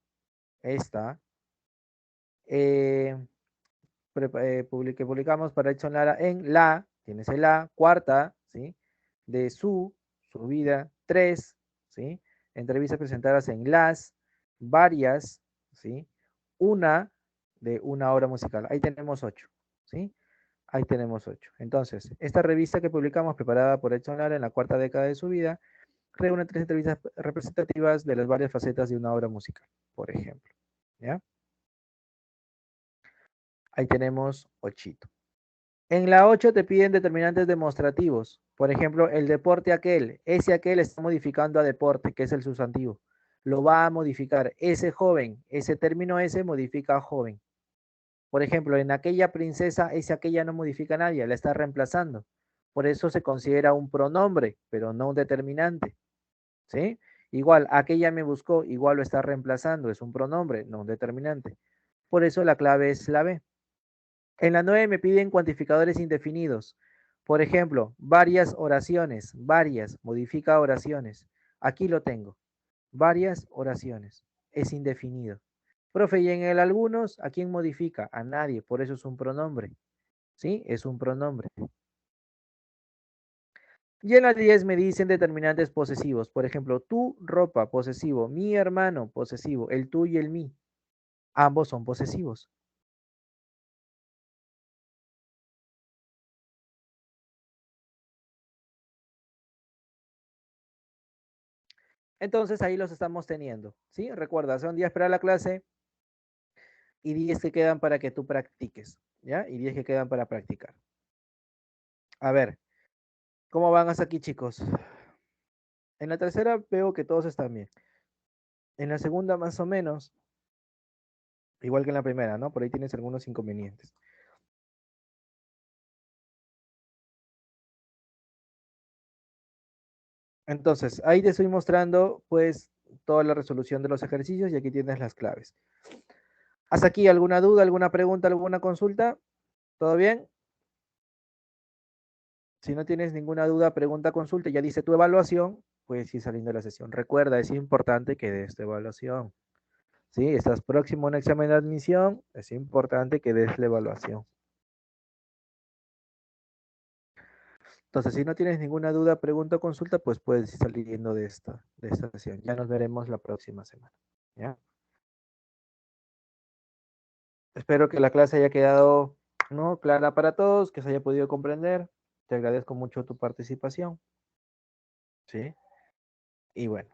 esta, eh, que publicamos para Edson Lara en la, tienes el la, cuarta, ¿sí? De su vida, 3, ¿sí? Entrevistas presentadas en las, varias, ¿sí? Una de una obra musical. Ahí tenemos 8, ¿sí? Ahí tenemos 8. Entonces, esta revista que publicamos, preparada por Edson Lara en la cuarta década de su vida, reúne 3 entrevistas representativas de las varias facetas de una obra musical, por ejemplo, ¿ya? Ahí tenemos 8. En la 8 te piden determinantes demostrativos. Por ejemplo, el deporte aquel. Ese aquel está modificando a deporte, que es el sustantivo. Lo va a modificar. Ese joven, ese término ese modifica a joven. Por ejemplo, en aquella princesa, ese aquella no modifica a nadie, la está reemplazando. Por eso se considera un pronombre, pero no un determinante. ¿Sí? Igual, aquella me buscó, igual lo está reemplazando, es un pronombre, no un determinante. Por eso la clave es la B. En la 9 me piden cuantificadores indefinidos. Por ejemplo, varias oraciones, varias, modifica oraciones. Aquí lo tengo. Varias oraciones. Es indefinido. Profe, y en el algunos, ¿a quién modifica? A nadie, por eso es un pronombre. ¿Sí? Es un pronombre. Y en la 10 me dicen determinantes posesivos. Por ejemplo, tu ropa, posesivo. Mi hermano, posesivo. El tú y el mí. Ambos son posesivos. Entonces ahí los estamos teniendo, ¿sí? Recuerda, son 10 para la clase y 10 que quedan para que tú practiques, ¿ya? Y 10 que quedan para practicar. A ver, ¿cómo van hasta aquí, chicos? En la tercera veo que todos están bien. En la segunda, más o menos, igual que en la primera, ¿no? Por ahí tienes algunos inconvenientes. Entonces, ahí te estoy mostrando, pues, toda la resolución de los ejercicios y aquí tienes las claves. ¿Hasta aquí alguna duda, alguna pregunta, alguna consulta? ¿Todo bien? Si no tienes ninguna duda, pregunta, consulta, ya dice tu evaluación, puedes ir saliendo de la sesión. Recuerda, es importante que des tu evaluación. ¿Sí? Estás próximo a un examen de admisión, es importante que des la evaluación. Entonces, si no tienes ninguna duda, pregunta o consulta, pues puedes ir saliendo de esta sesión. Ya nos veremos la próxima semana. ¿Ya? Espero que la clase haya quedado, ¿no?, clara para todos, que se haya podido comprender. Te agradezco mucho tu participación. ¿Sí? Y bueno.